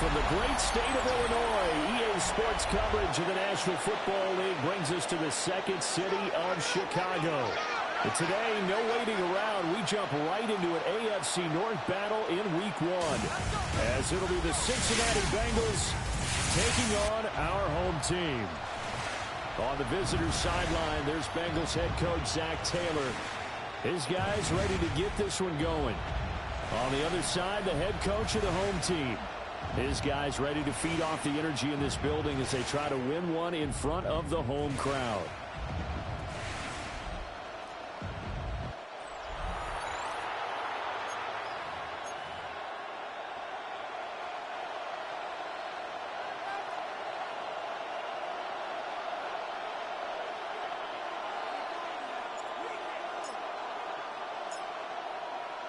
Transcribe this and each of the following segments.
from the great state of Illinois, EA Sports coverage of the National Football League brings us to the second city of Chicago. But today, no waiting around. We jump right into an AFC North battle in Week 1, as it'll be the Cincinnati Bengals taking on our home team. On the visitors' sideline, there's Bengals head coach Zach Taylor. His guys ready to get this one going. On the other side, the head coach of the home team. His guys ready to feed off the energy in this building as they try to win one in front of the home crowd.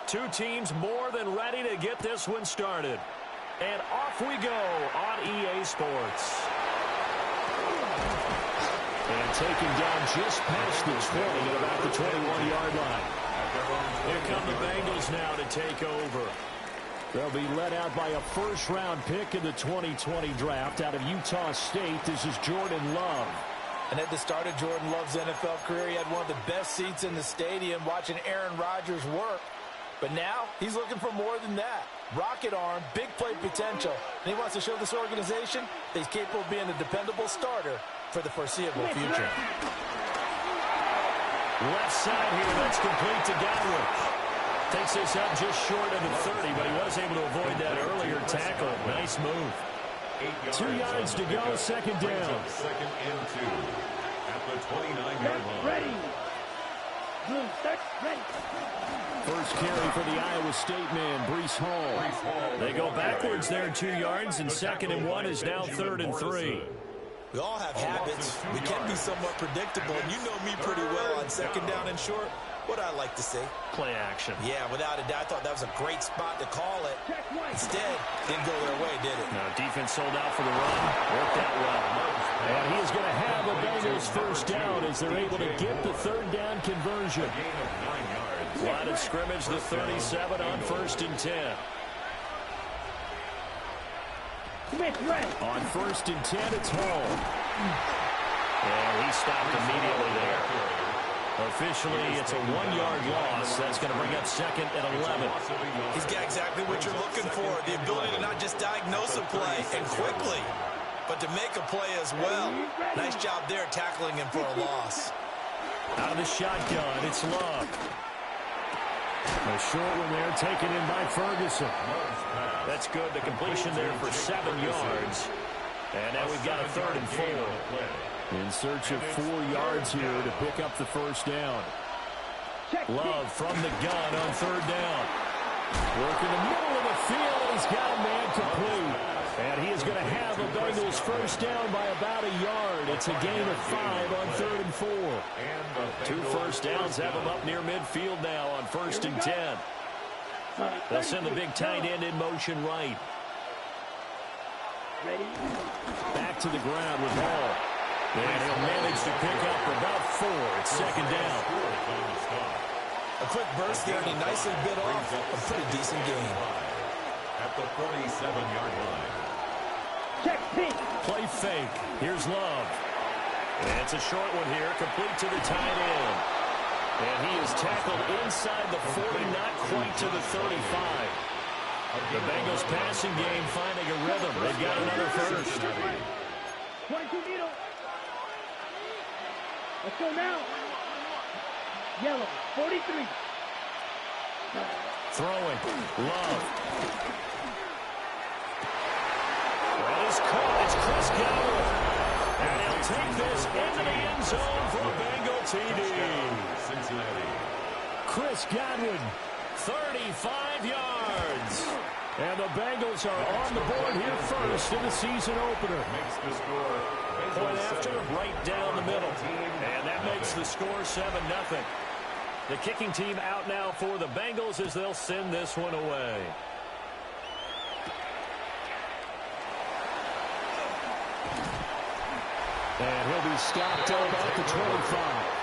Two teams more than ready to get this one started. And off we go on EA Sports. And taken down just past the 20 at about the 21-yard line. Here come the Bengals now to take over. They'll be led out by a first-round pick in the 2020 draft out of Utah State. This is Jordan Love. And at the start of Jordan Love's NFL career, he had one of the best seats in the stadium watching Aaron Rodgers work. But now, he's looking for more than that. Rocket arm, big play potential. And he wants to show this organization that he's capable of being a dependable starter for the foreseeable future. Left side here, that's complete to Godwin. Takes this up just short of the 30, but he was able to avoid that earlier tackle. Nice move. 2 yards to go, second down. Second and 2 at the 29-yard line. Ready. Blue, start, ready. First carry for the Iowa State man, Breece Hall. They go backwards there 2 yards, and second and 1 is now third and 3. We all have habits. We can be somewhat predictable, and you know me pretty well on second down and short. What I like to say? Play action. Yeah, without a doubt, I thought that was a great spot to call it. Instead, didn't go their way, did it? No, defense sold out for the run. Worked out well. And he is going to have a Bengals first down as they're able to get the third down conversion. Line of scrimmage, the 37 on first and 10. On first and 10, it's Hall. And he stopped immediately there. Officially, it's a 1-yard loss. That's going to bring up second and 11. He's got exactly what you're looking for. The ability to not just diagnose a play and quickly, but to make a play as well. Nice job there tackling him for a loss. Out of the shotgun, it's Love. A short one there taken in by Ferguson. That's good. The completion there for 7 yards. And now we've got a third and 4. In search of 4 yards here to pick up the first down. Love from the gun on third down. Working the middle of the field. He's got a man complete. And he is going to have a Bengals first down by about a yard. It's a gain of 5 on third and 4. 2 first downs have him up near midfield now on first and 10. They'll send the big tight end in motion right. Back to the ground with Hall. And he'll manage to pick up about 4. It's second down. A quick burst there, and he nicely bit off a pretty decent gain. At the 47-yard line. Play fake. Here's Love. And it's a short one here, complete to the tight end. And he is tackled inside the 40, not quite to the 35. The Bengals passing game finding a rhythm. They've got another first. Let's go now. Yellow, 43. Throwing. Love. That is caught. It's Chris Godwin. And he'll take this into the end zone for a Bengal TD. Cincinnati. Chris Godwin, 35 yards. And the Bengals are on the board here first in the season opener. Makes the score. Point after, right down the middle. And that makes the score 7-0. The kicking team out now for the Bengals as they'll send this one away. And he'll be stopped up at the 25.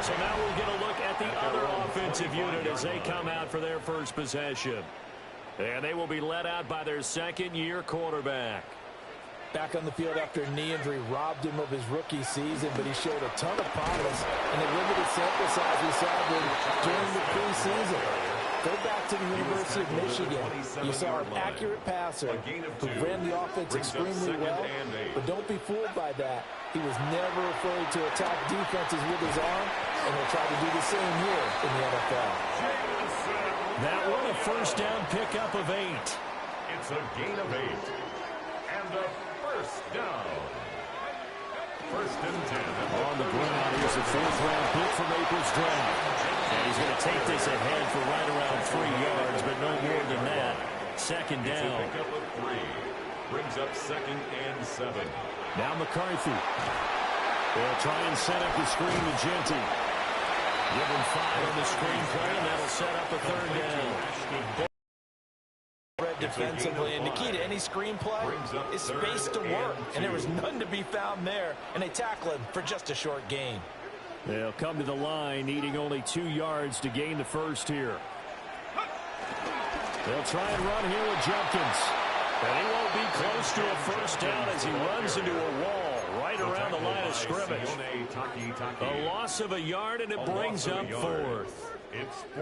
So now we'll get a look at the other offensive unit as they come out for their first possession. And they will be led out by their second-year quarterback. Back on the field after a knee injury robbed him of his rookie season, but he showed a ton of promise in the limited sample size we saw during the preseason. Go back to the University of Michigan. You saw an accurate passer who ran the offense extremely well, but don't be fooled by that. He was never afraid to attack defenses with his arm, and he'll try to do the same here in the NFL. That one a first down pickup of 8. It's a gain of 8. And a first down. First and 10. On the ground, here's a 4th-round pick from April's draft. And he's going to take this ahead for right around 3 yards, but no more than that. Second down. It's a pickup of 3. Brings up 2nd and 7. Now McCarthy. They'll try and set up the screen to Genty. Give him 5 on the screenplay, and that'll set up a 3rd down. Defensively, and the key to any screenplay is space to work, and there was none to be found there, and they tackle him for just a short gain. They'll come to the line, needing only 2 yards to gain the first here. They'll try and run here with Judkins. And he won't be close to a first down as he runs into a wall right around the line of scrimmage. A loss of a yard, and it brings up 4th.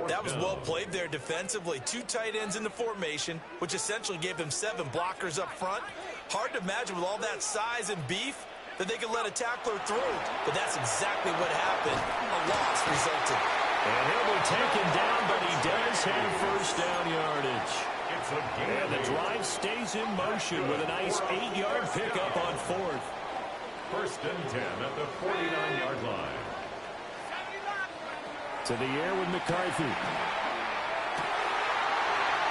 That was well played there defensively. 2 tight ends in the formation, which essentially gave them 7 blockers up front. Hard to imagine with all that size and beef that they could let a tackler through. But that's exactly what happened. A loss resulted. And he'll be taken down, but he does have first down yardage. And the drive stays in motion with a nice 8-yard pickup on 4th. First and 10 at the 49-yard line. To the air with McCarthy.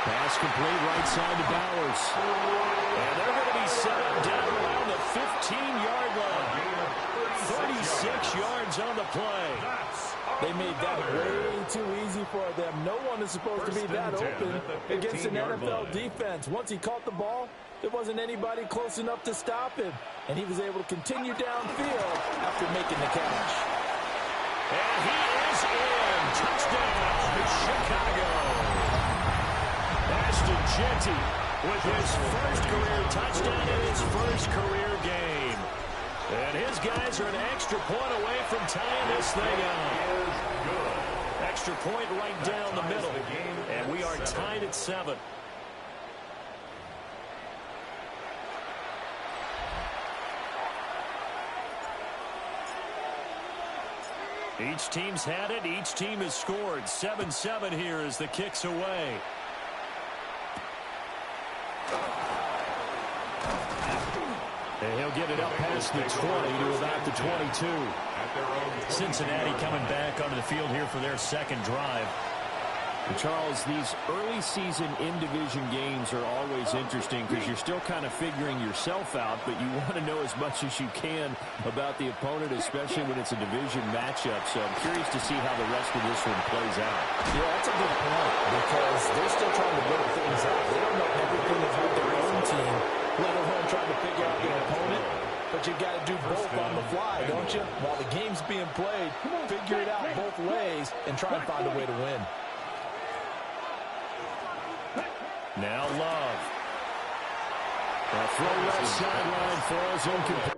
Pass complete right side to Bowers. And they're going to be set up down around the 15-yard line. 36 yards on the play. They made that way too easy for them. No one is supposed to be that open against an NFL defense. Once he caught the ball, there wasn't anybody close enough to stop him. And he was able to continue downfield after making the catch. And he is in. Touchdown, Chicago. Ashton Genty with his first career touchdown in his first career game. And his guys are an extra point away from tying this thing up. Extra point right down the middle. And we are tied at 7. Each team's had it. Each team has scored. 7-7 here as the kick's away. And he'll get it up past the 20 to about the 22. Cincinnati coming back onto the field here for their second drive. And Charles, these early season in-division games are always interesting because you're still kind of figuring yourself out, but you want to know as much as you can about the opponent, especially when it's a division matchup. So I'm curious to see how the rest of this one plays out. Yeah, that's a good point because they're still trying to work things out. They don't know everything about their own team, let alone trying to figure out their opponent. But you got to do both on the fly, don't you? While the game's being played, figure it out both ways and try and find a way to win. Now Love. A throw left sideline falls incomplete.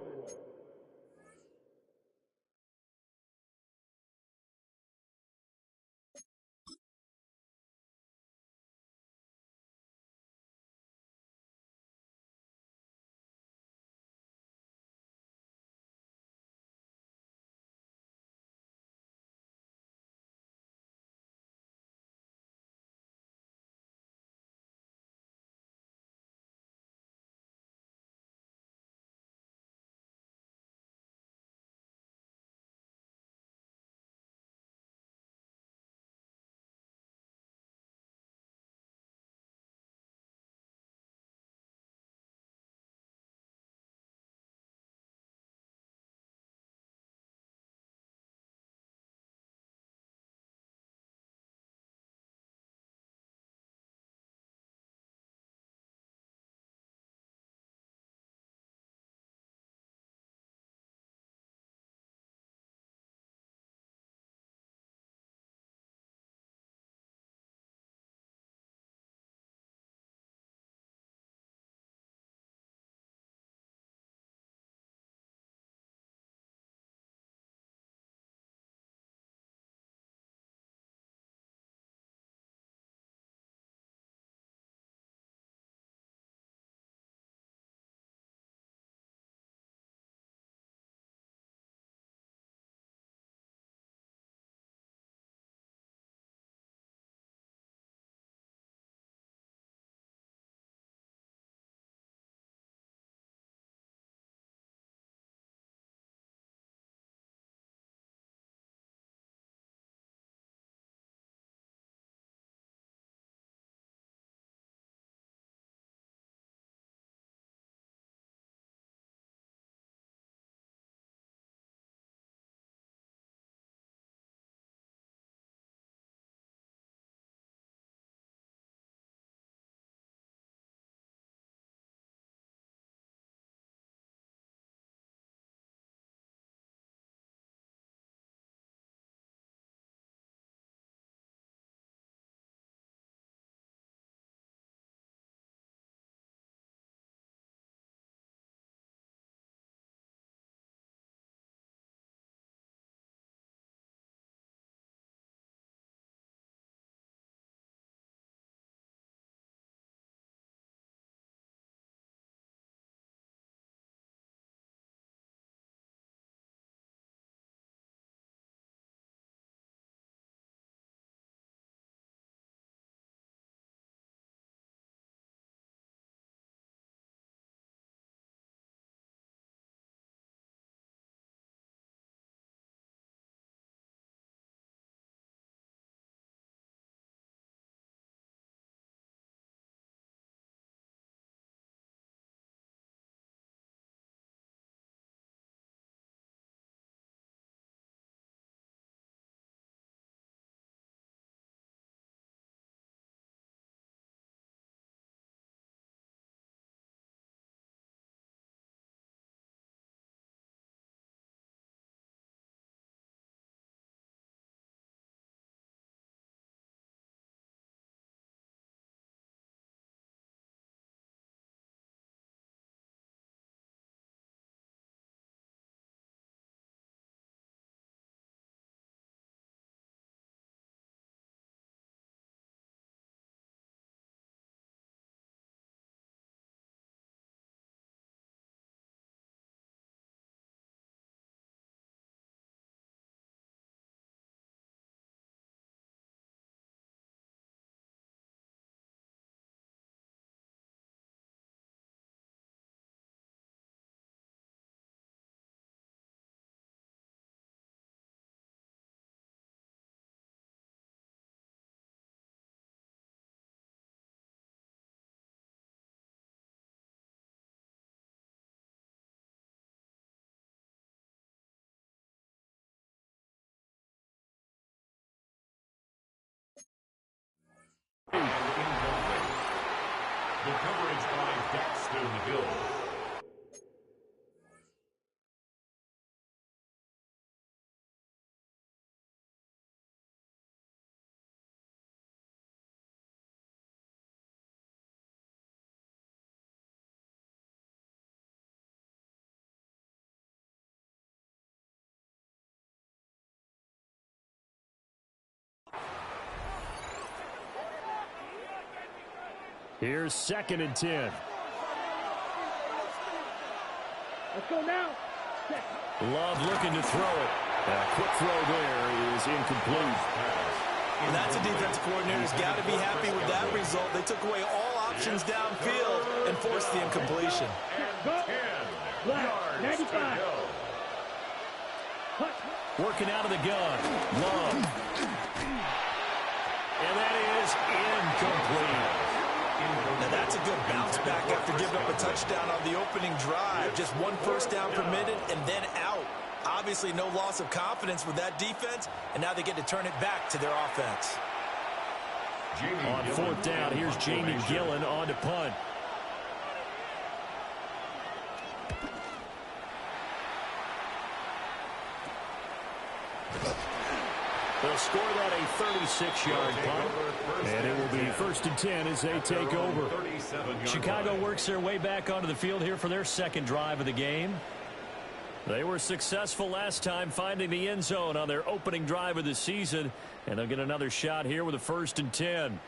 The coverage by Daxton Hill. Here's 2nd and 10. Let's go now. Love looking to throw it. A quick throw there is incomplete. And that's a defensive coordinator's got to be happy with that result. They took away all options downfield and forced the incompletion. Go. Black, 95. Cut. Working out of the gun. Love. And that is incomplete. Now that's a good bounce back after giving up a touchdown on the opening drive. Just 1 first down permitted and then out. Obviously no loss of confidence with that defense, and now they get to turn it back to their offense. On 4th down, here's Jamie Gillen on to punt. They'll score that a 36-yard punt, and it will be 1st and 10 as they take over. Chicago works their way back onto the field here for their 2nd drive of the game. They were successful last time finding the end zone on their opening drive of the season, and they'll get another shot here with a 1st and 10.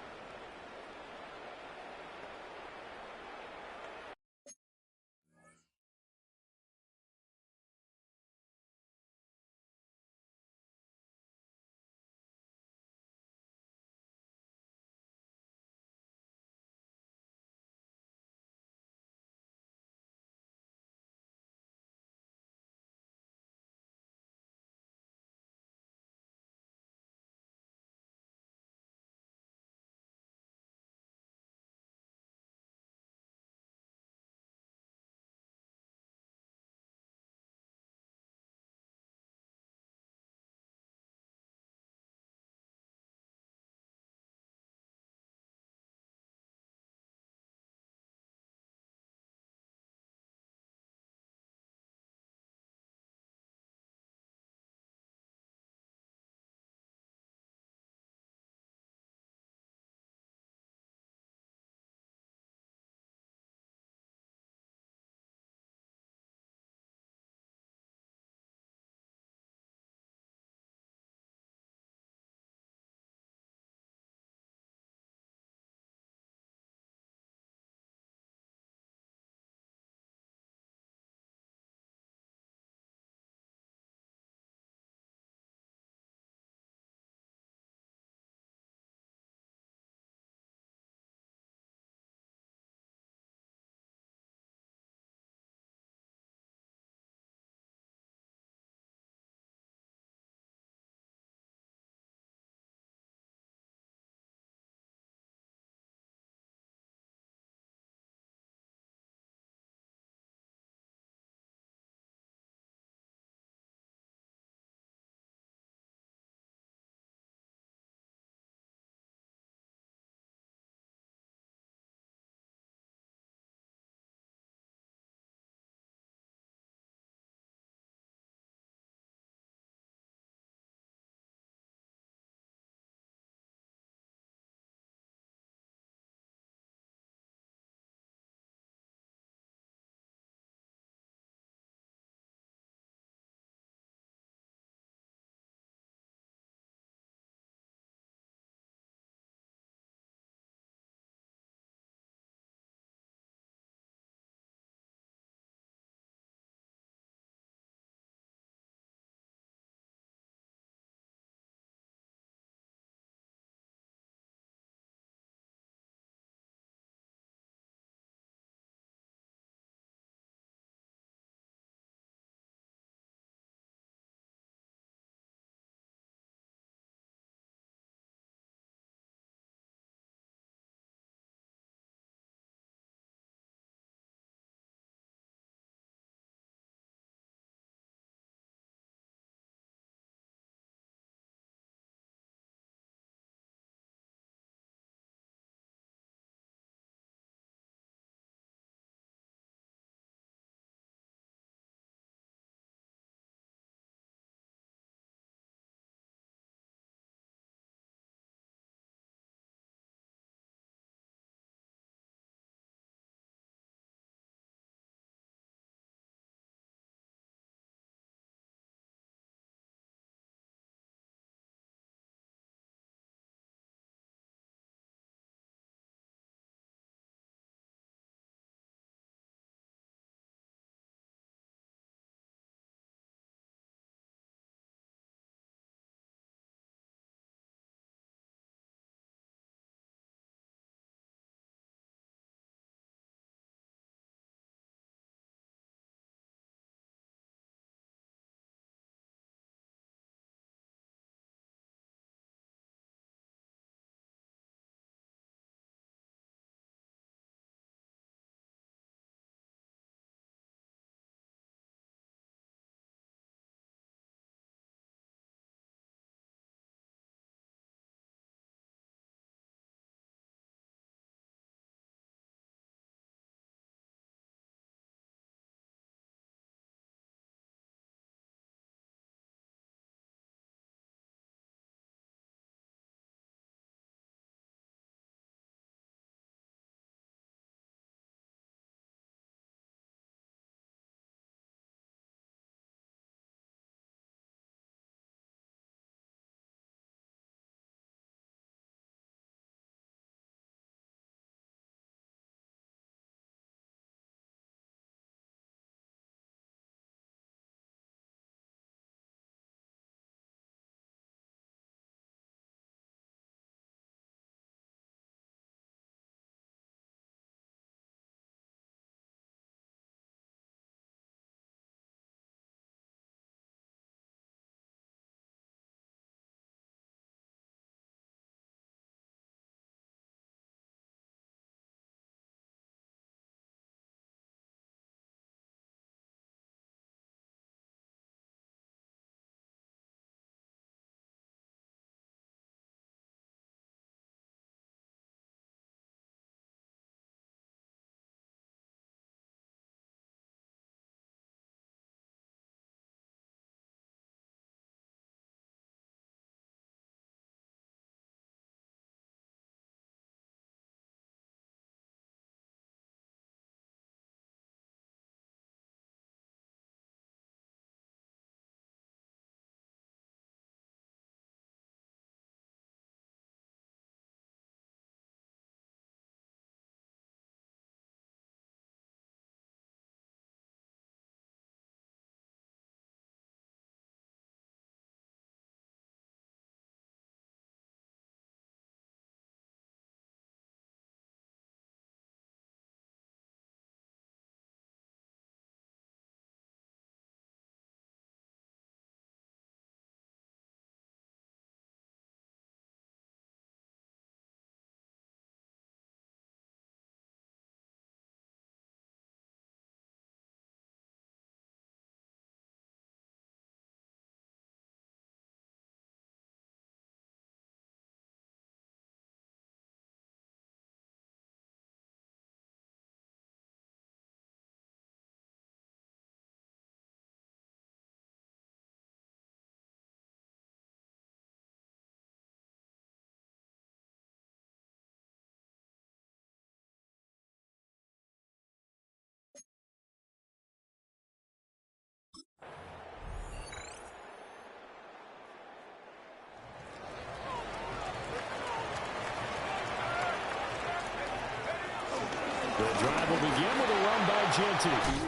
The drive will begin with a run by Genty. He'll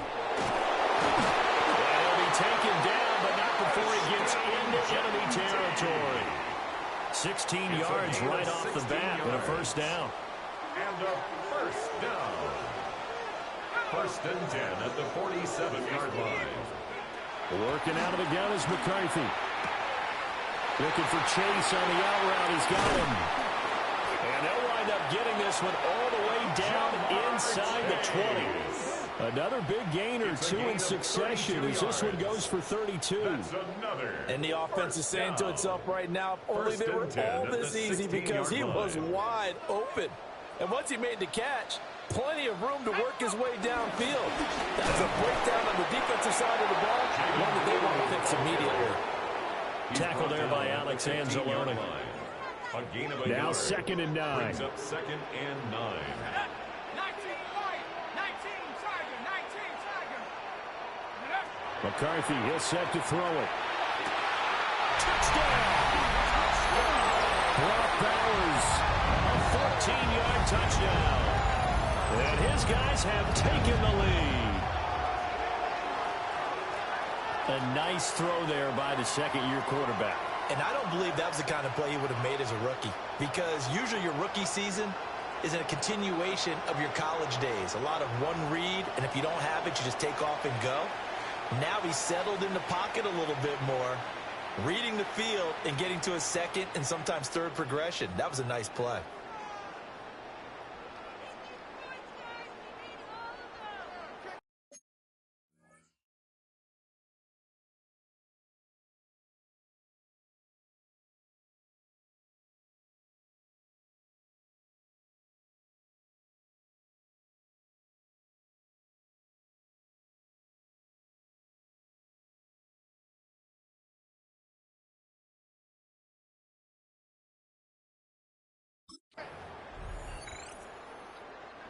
be taken down, but not before he gets into enemy territory. 16 yards right off the bat with a first down. And a first down. First and 10 at the 47-yard line. Working out of the gun is McCarthy. Looking for Chase on the out route. He's got him. And they'll wind up getting this one all the way down inside the 20. Another big gain or two in succession as this one goes for 32. And the offense is saying to itself right now, if only they were all this easy, because he was wide open. And once he made the catch, plenty of room to work his way downfield. That's a breakdown on the defensive side of the ball, one that they want to fix immediately. Tackle there by Alex Anzalone. Now 2nd and 9. Brings up 2nd and 9. McCarthy, he'll set to throw it. Touchdown! Brock Bowers, a 14-yard touchdown. And his guys have taken the lead. A nice throw there by the second-year quarterback. And I don't believe that was the kind of play he would have made as a rookie, because usually your rookie season is a continuation of your college days. A lot of one read, and if you don't have it, you just take off and go. Now he's settled in the pocket a little bit more, reading the field and getting to a second and sometimes third progression. That was a nice play.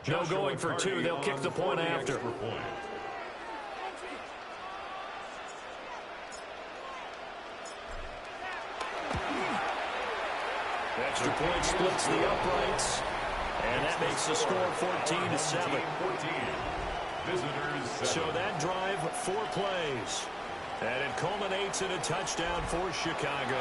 No going for two. They'll kick the point after. Extra point splits the uprights. And that makes the score 14-7. So that drive, 4 plays. And it culminates in a touchdown for Chicago.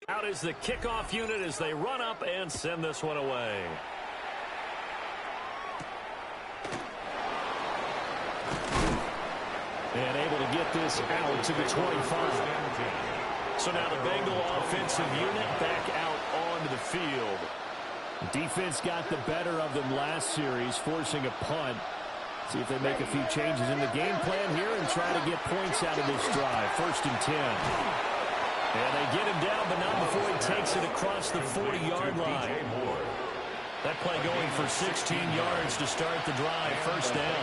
Out is the kickoff unit as they run up and send this one away. And able to get this out to the 25. So now the Bengal offensive unit back out onto the field. Defense got the better of them last series, forcing a punt. See if they make a few changes in the game plan here and try to get points out of this drive. 1st and 10. And they get him down, but not before he takes it across the 40-yard line. That play going for 16 yards to start the drive. First down.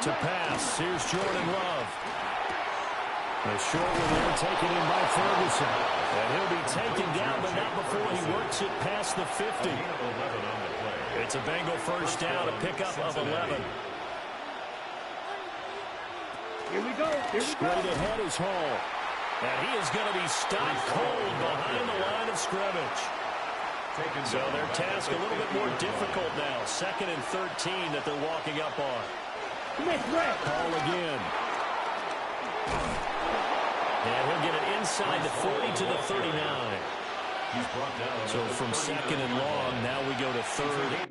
To pass, here's Jordan Love. A short one there taken in by Ferguson. And he'll be taken down, but not before he works it past the 50. It's a Bengal first down, a pickup of 11. Here we go. Straight ahead is Hall. And he is going to be stopped cold behind the line of scrimmage. So their task a little bit more difficult now. 2nd and 13 that they're walking up on. Call again. And he'll get it inside the 40 to the 39. So from 2nd and long, now we go to 3rd.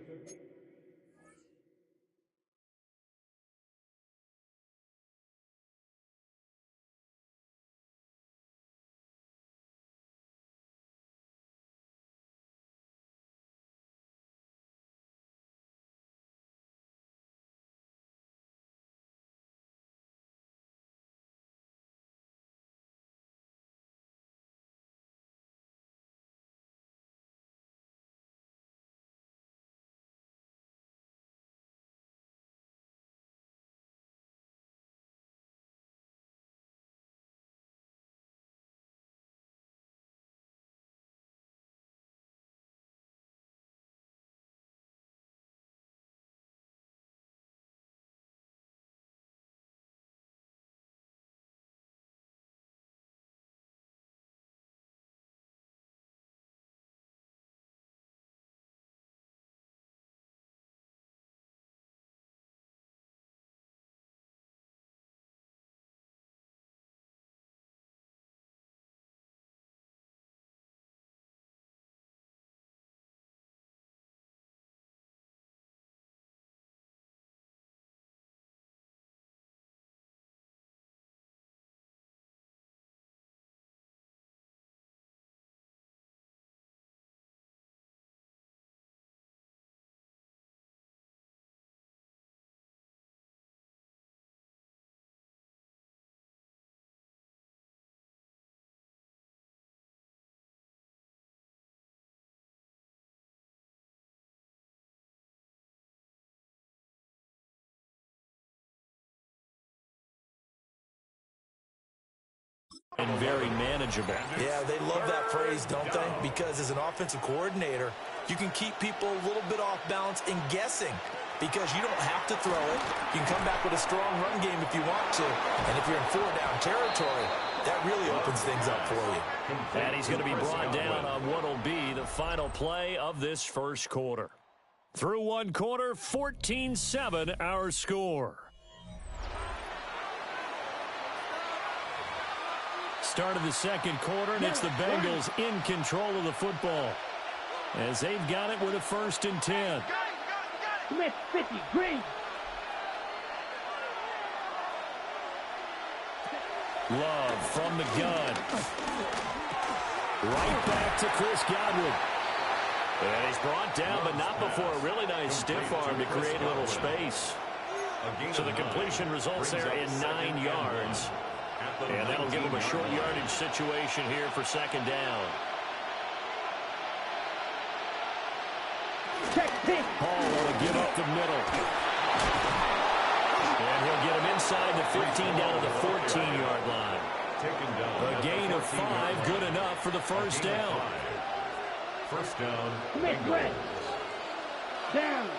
And very manageable. Yeah, they love that phrase, don't they? Because as an offensive coordinator, you can keep people a little bit off balance and guessing because you don't have to throw it. You can come back with a strong run game if you want to. And if you're in 4-down territory, that really opens things up for you. And he's going to be brought down on what will be the final play of this first quarter. Through one quarter, 14-7 our score. Start of the second quarter, and it's the Bengals in control of the football as they've got it with a 1st and 10. Smith, 50, green. Love from the gun. Right back to Chris Godwin. And he's brought down, but not before a really nice stiff arm to create a little space. So the completion results there in 9 yards. And that'll give him a short yardage situation here for 2nd down. Hall will get up the middle. And he'll get him inside the 15 down to the 14-yard line. A gain of 5, good enough for the 1st down. 1st down. Smith, down.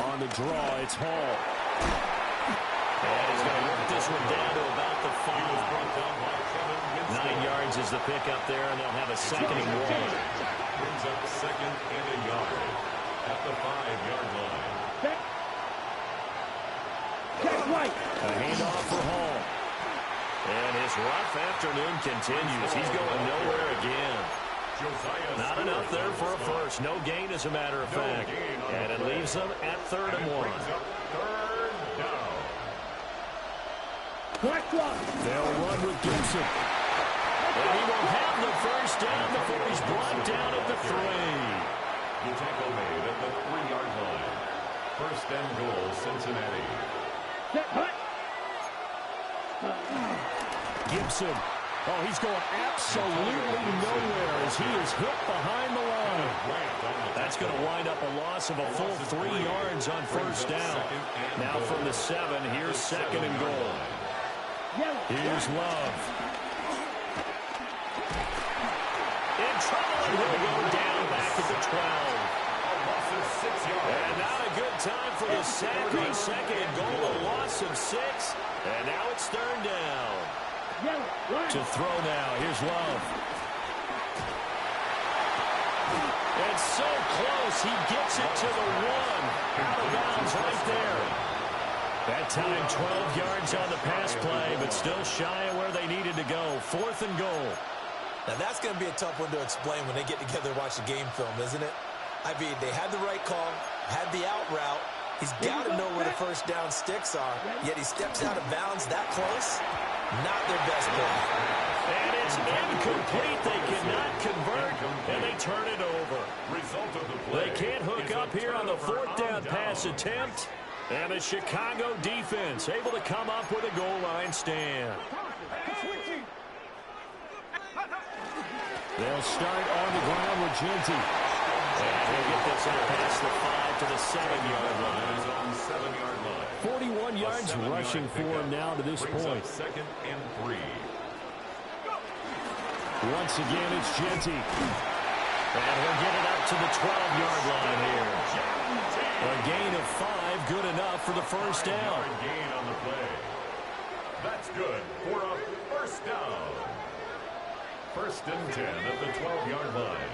On the draw, it's Hall. And he's going to work this one down to about the 5. 9 yards is the pickup there, and they'll have a 2nd and 1. Brings up 2nd and a yard at the 5-yard line. A handoff for Hall. And his rough afternoon continues. He's going nowhere again. Not enough there for a first. No gain, as a matter of fact. And it leaves them at 3rd and 1. They'll run with Gibson. And he will have the 1st down before he's brought down at the 3. The tackle made at the 3-yard line. 1st and goal, Cincinnati. Gibson. Oh, he's going absolutely nowhere as he is hit behind the line. That's going to wind up a loss of a full 3 yards on 1st down. Now from the 7, here's 2nd and goal. Here's Love. In trouble, and he'll go down back at the 12. And not a good time for the sack on 2nd and goal. A loss of 6. And now it's 3rd down. To throw now. Here's Love. close. He gets it to the 1. Out of bounds right there. That time 12 yards on the pass play, but still shy of where they needed to go. 4th and goal. Now that's going to be a tough one to explain when they get together and watch the game film, isn't it? I mean, they had the right call, had the out route. He's got to know where the first down sticks are, yet he steps out of bounds that close. Not their best play. And it's incomplete. They cannot convert, and they turn it over. They can't hook up here on the 4th down pass attempt. And the Chicago defense able to come up with a goal line stand. They'll start on the ground with Genty. And he'll get this out past the 5 to the 7-yard line. 41 yards rushing for him now to this point. 2nd and 3. Once again, it's Genty. And he'll get it up to the 12-yard line here. A gain of 5, good enough for the first down. Gain on the play. That's good for a first down. 1st and 10 at the 12-yard line.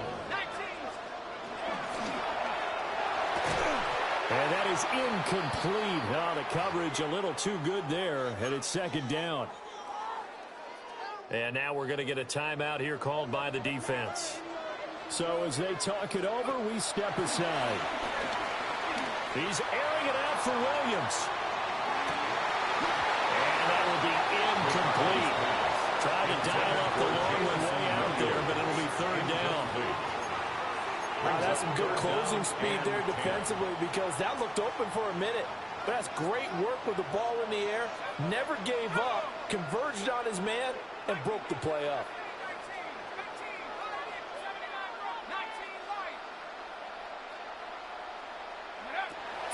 And that is incomplete. Oh, the coverage a little too good there, and it's 2nd down. And now we're going to get a timeout here called by the defense. So as they talk it over, we step aside. He's airing it out for Williams. And that will be incomplete. Trying to dial up the long one way out there, but it'll be 3rd down. Wow, that's some good closing speed there defensively because that looked open for a minute. But that's great work with the ball in the air. Never gave up, converged on his man, and broke the play up.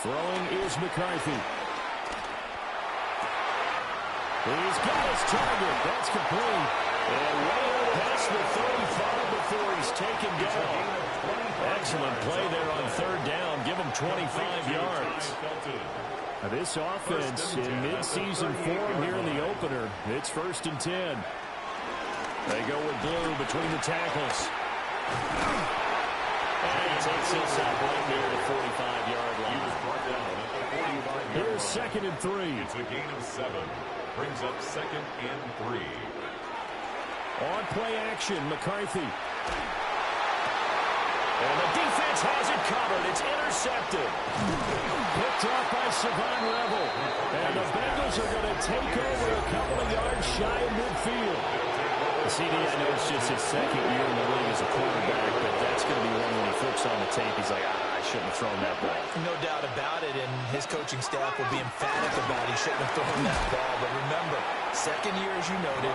Throwing is McCarthy. He's got his target. That's complete. And way out past the 35 before he's taken down. Excellent play there on 3rd down. Give him 25 yards. Now this offense in mid-season form here in the opener. It's 1st and 10. They go with blue between the tackles. And he takes this up right near the 45-yard line. Here's 2nd and 3. It's a gain of 7. Brings up 2nd and 3. On play action, McCarthy. And the defense has it covered. It's intercepted. Picked off by Savon Revel. And the Bengals are going to take over a couple of yards shy of midfield. CD, I know it's just his 2nd year in the league as a quarterback, but that's going to be one when he flips on the tape. He's like, I shouldn't have thrown that ball. No doubt about it, and his coaching staff will be emphatic about he shouldn't have thrown that ball. But remember, 2nd year, as you noted,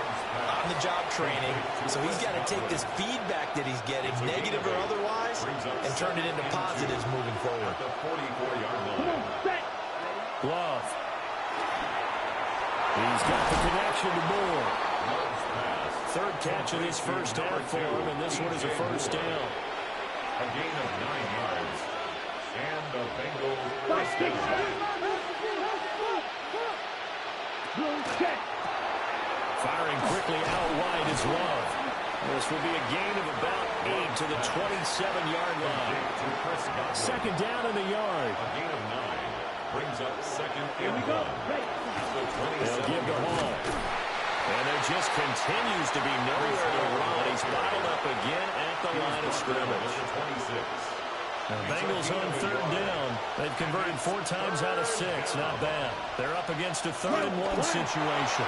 on-the-job training. So he's got to take this feedback that he's getting, negative or otherwise, and turn it into positives moving forward. The 44-yard line. Glove. He's got the connection to Moore. 3rd catch of this first half for him, and this one is a first down. A gain of 9 yards. And the Bengals first down. Firing quickly out wide is Love. This will be a gain of about 8 to the 27-yard line. 2nd down in the yard. A gain of 9. Brings up 2nd and 1. They'll give the ball. And there just continues to be nowhere to run. He's bottled up again at the line of scrimmage. Now, Bengals on 3rd down. They've converted 4 times out of 6. Not bad. They're up against a 3rd and 1 situation.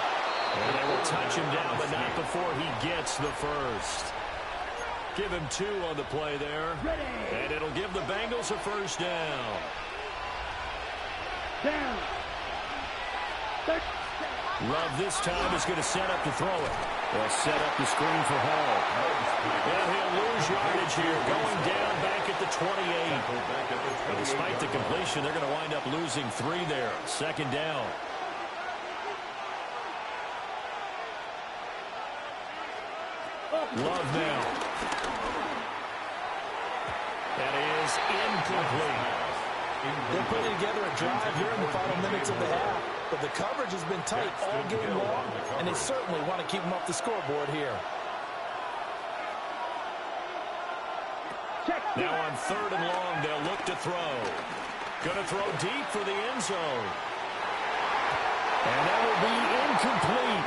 And they will touch him down, but not before he gets the first. Give him 2 on the play there. And it'll give the Bengals a first down. Love this time is going to set up to throw it. They'll set up the screen for Hall. And he'll lose yardage here, going down back at the 28. But despite the completion, they're going to wind up losing 3 there. 2nd down. Love now. That is incomplete. They're putting together a drive here in the final minutes of the half, but the coverage has been tight all game long, and they certainly want to keep them off the scoreboard here. Check. Now on 3rd and long, they'll look to throw. Going to throw deep for the end zone. And that will be incomplete.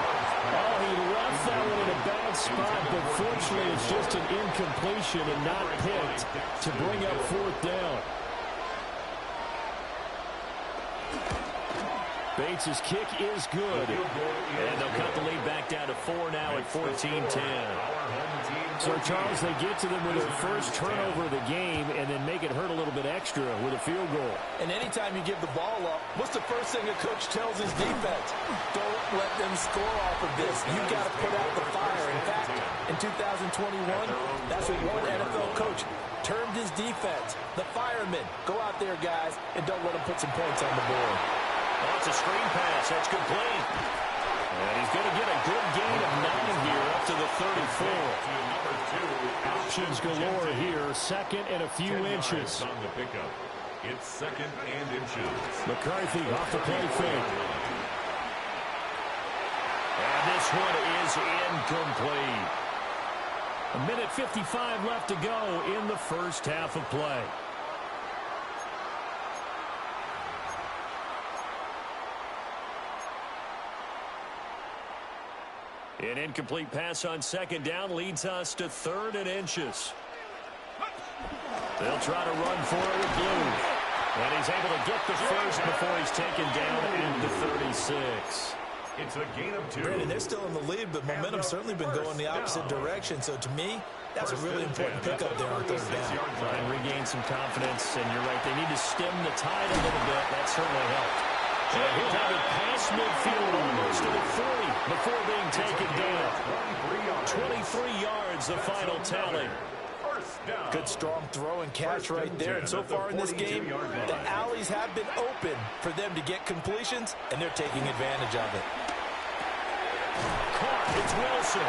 Oh, he left that one in a bad spot, but fortunately it's just an incompletion and not picked to bring up 4th down. Bates' kick is good. And they'll cut the lead back down to 4 now at 14-10. So, Charles, they get to them with their first turnover of the game and then make it hurt a little bit extra with a field goal. And anytime you give the ball up, what's the first thing a coach tells his defense? Don't let them score off of this. You've got to put out the fire. In fact, in 2021, that's what one NFL coach termed his defense, the firemen. Go out there, guys, and don't let them put some points on the board. Oh, it's a screen pass. That's complete. And he's going to get a good gain of 9 here up to the 34. Options galore here. 2nd and a few inches. On the pickup. It's 2nd and inches. McCarthy off the play fake. And this one is incomplete. 1:55 left to go in the first half of play. An incomplete pass on 2nd down leads us to 3rd and inches. They'll try to run for it with Blue. And he's able to get the first before he's taken down at the 36. It's a gain of 2. Brandon, they're still in the lead, but momentum's certainly been going the opposite direction. So to me, that's a really important pickup there on 3rd down. Try and regain some confidence, and you're right, they need to stem the tide a little bit. That certainly helped. And he'll have it past midfield almost to the 40 before being taken down. 23 yards, the final tally. Good strong throw and catch right there. And so far in this game, the alleys have been open for them to get completions, and they're taking advantage of it. Caught, it's Wilson.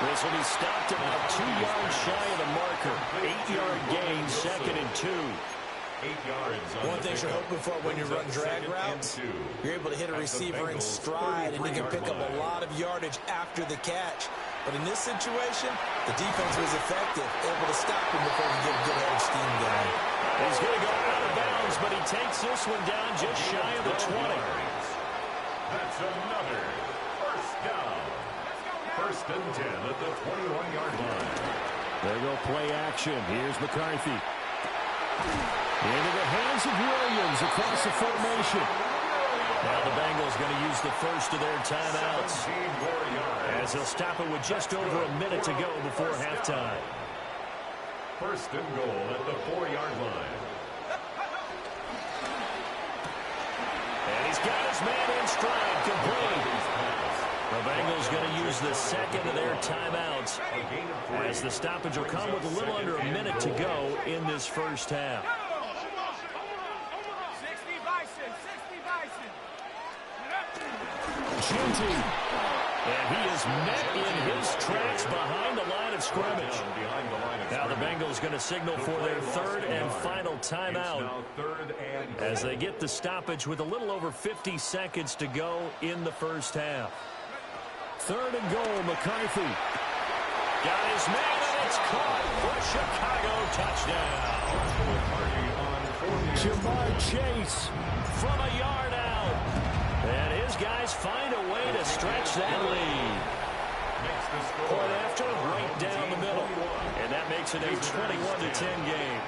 This will be stopped about 2 yards shy of the marker. 8-yard gain, 2nd and 2. 8 yards. One thing you're hoping for when you run drag routes, you're able to hit a receiver in stride, and he can pick up a lot of yardage after the catch. But in this situation, the defense was effective, able to stop him before he get a good head of steam going. He's going to go out of bounds, but he takes this one down just shy of the 20. That's another first down. 1st and 10 at the 21-yard line. There go play action. Here's McCarthy. Into the hands of Williams across the formation. Now the Bengals going to use the first of their timeouts, as they'll stop it with just over a minute to go before halftime. 1st and goal at the 4-yard line. And he's got his man in stride, complete. The Bengals going to use the 2nd of their timeouts, as the stoppage will come with a little under a minute to go in this first half. Ginty. And he is met in his tracks behind the line of scrimmage. Now the Bengals going to signal for their 3rd and final timeout, as they get the stoppage with a little over 50 seconds to go in the first half. 3rd and goal, McCarthy. Got his man, and it's caught for Chicago. Touchdown. Jamar Chase from a yard out. And his guys find a way to stretch that lead. Point after, right down the middle. And that makes it a 21-10 game.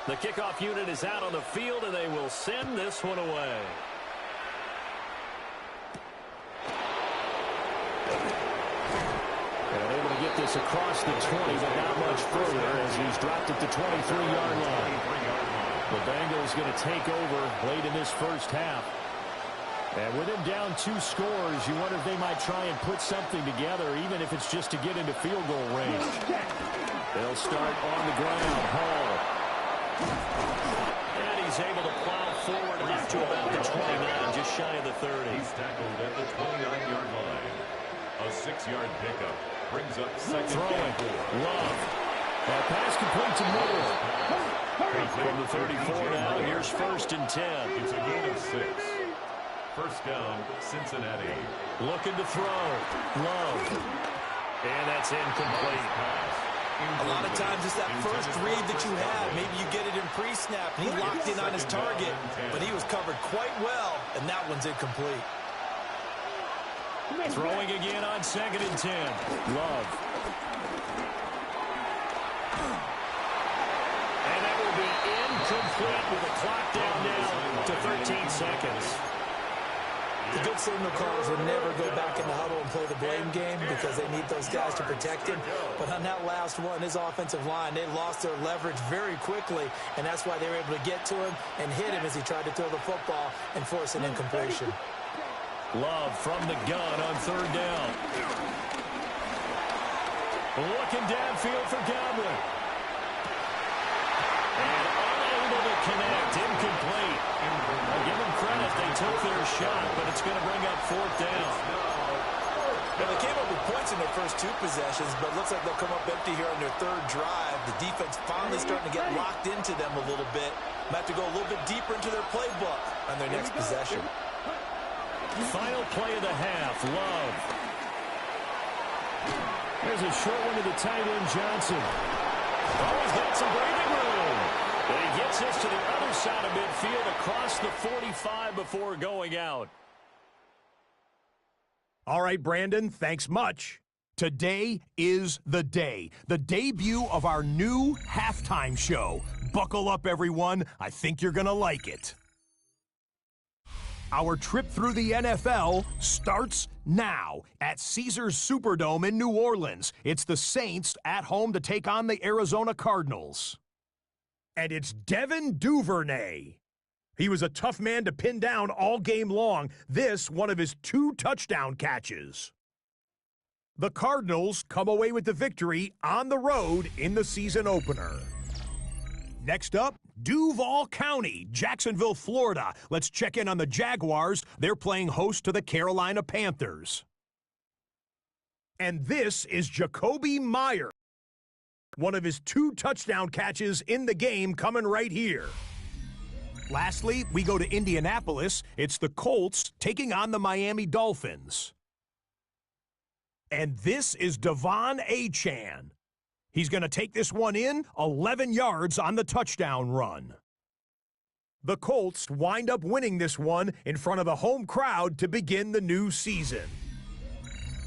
The kickoff unit is out on the field, and they will send this one away. And able to get this across the 20, but not much further as he's dropped at the 23-yard line. The Bengals going to take over late in this first half. And with him down 2 scores, you wonder if they might try and put something together, even if it's just to get into field goal range. They'll start on the ground. Hall. And he's able to plow forward up to about the 29, just shy of the 30. He's tackled at the 29-yard line. A 6-yard pickup brings up second throwing. Love. Pass complete to Moore. From the 34 now, here's 1st and 10. It's a gain of 6. First down, Cincinnati. Looking to throw. Love. And that's incomplete. A lot of times it's that first read that you have. Maybe you get it in pre-snap, and he locked in on his target, but he was covered quite well, and that one's incomplete. Throwing again on 2nd and 10. Love. And that will be incomplete with the clock down now to 13 seconds. The good signal callers would never go back in the huddle and play the blame game because they need those guys to protect him. But on that last one, his offensive line, they lost their leverage very quickly, and that's why they were able to get to him and hit him as he tried to throw the football and force an incompletion. Love from the gun on 3rd down. Looking downfield for Godwin. And unable to connect. Incomplete. I'll give them credit. They took their shot, but it's going to bring up 4th down. Well, they came up with points in their first 2 possessions, but it looks like they'll come up empty here on their 3rd drive. The defense finally starting to get locked into them a little bit. Might have to go a little bit deeper into their playbook on their next possession. Final play of the half. Love. There's a short one to the tight end, Johnson. Oh, he's got some breathing room. And he gets this to the other side of midfield across the 45 before going out. All right, Brandon, thanks much. Today is the day, the debut of our new halftime show. Buckle up, everyone. I think you're going to like it. Our trip through the NFL starts now at Caesars Superdome in New Orleans. It's the Saints at home to take on the Arizona Cardinals. And it's Devin Duvernay. He was a tough man to pin down all game long. This, one of his 2 touchdown catches. The Cardinals come away with the victory on the road in the season opener. Next up, Duval County, Jacksonville, Florida. Let's check in on the Jaguars. They're playing host to the Carolina Panthers. And this is Jacoby Meyer. One of his 2 touchdown catches in the game coming right here. Lastly, we go to Indianapolis. It's the Colts taking on the Miami Dolphins. And this is Devon Achane. He's going to take this one in, 11 yards on the touchdown run. The Colts wind up winning this one in front of the home crowd to begin the new season.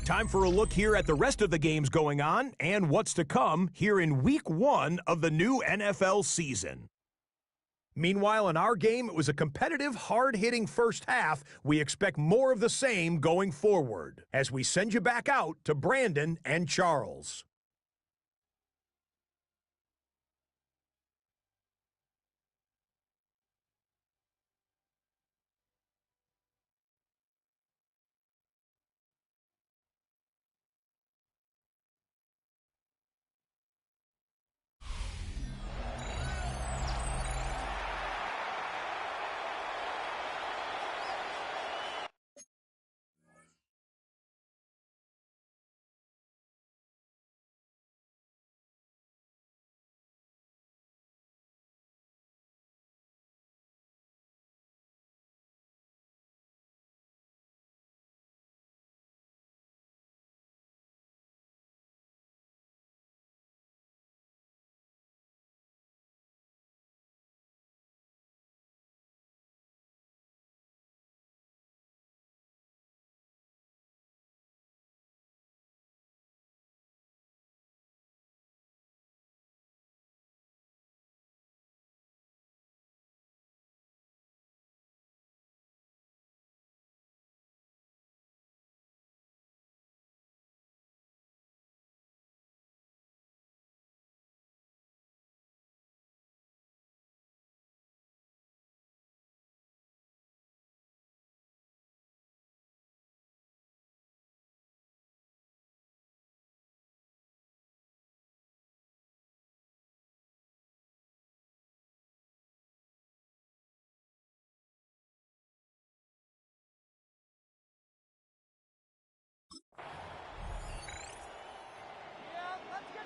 Time for a look here at the rest of the games going on and what's to come here in Week 1 of the new NFL season. Meanwhile, in our game, it was a competitive, hard-hitting first half. We expect more of the same going forward as we send you back out to Brandon and Charles.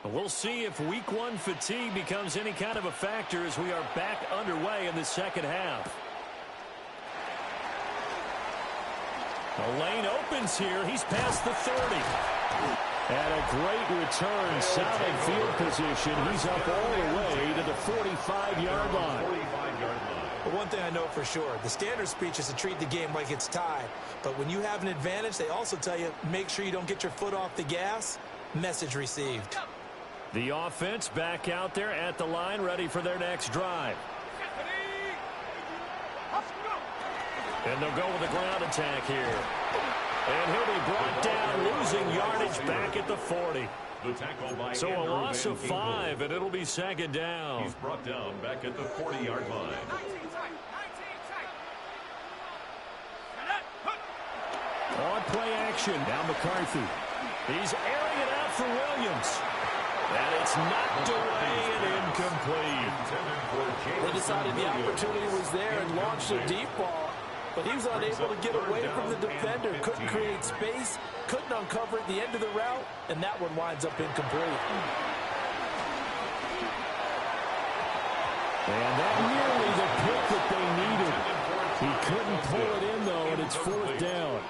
We'll see if week one fatigue becomes any kind of a factor as we are back underway in the second half. The lane opens here. He's past the 30. And a great return, solid field position. He's up all the way to the 45-yard line. But one thing I know for sure, the standard speech is to treat the game like it's tied. But when you have an advantage, they also tell you, make sure you don't get your foot off the gas. Message received. The offense back out there at the line, ready for their next drive. And they'll go with a ground attack here. And he'll be brought down, losing yardage back at the 40. So a loss of 5, and it'll be second down. He's brought down back at the 40-yard line. On play action, now McCarthy. He's airing it out for Williams. And it's knocked away and incomplete. They decided the opportunity was there and launched a deep ball. But he was unable to get away from the defender. Couldn't create space. Couldn't uncover at the end of the route. And that one winds up incomplete. And that nearly the pick that they needed. He couldn't pull it in, though, and it's fourth down.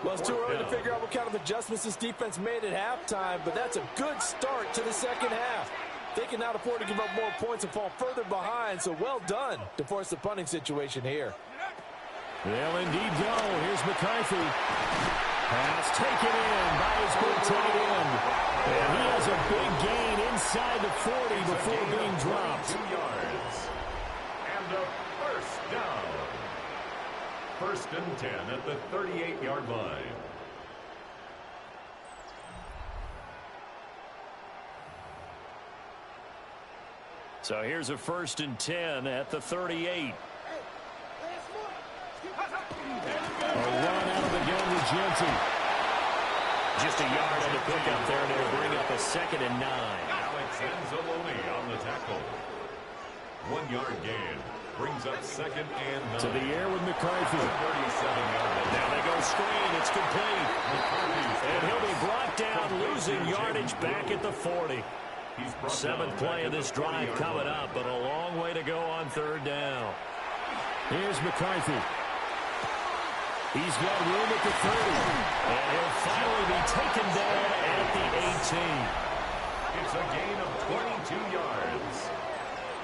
Well, it's too early to figure out what kind of adjustments this defense made at halftime, but that's a good start to the second half. They cannot afford to give up more points and fall further behind, so well done to force the punting situation here. They'll indeed go. Here's McCarthy. Pass taken in by his good tight end. And he has a big gain inside the 40 before being dropped. 2 yards. And a first down. First and 10 at the 38-yard line. So here's a first and 10 at the 38. A run out of the gun with Genty. Just a yard on the pickup there, and it'll bring up a second and 9. Alex Anzalone on the tackle. 1 yard gain. Brings up second and 9. To the air with McCarthy. 37-yard line. Now they go screen. It's complete. And he'll be brought down, losing yardage back at the 40. Seventh play of this drive coming up, but a long way to go on third down. Here's McCarthy. He's got room at the 30. And he'll finally be taken down at the 18. It's a gain of 22 yards.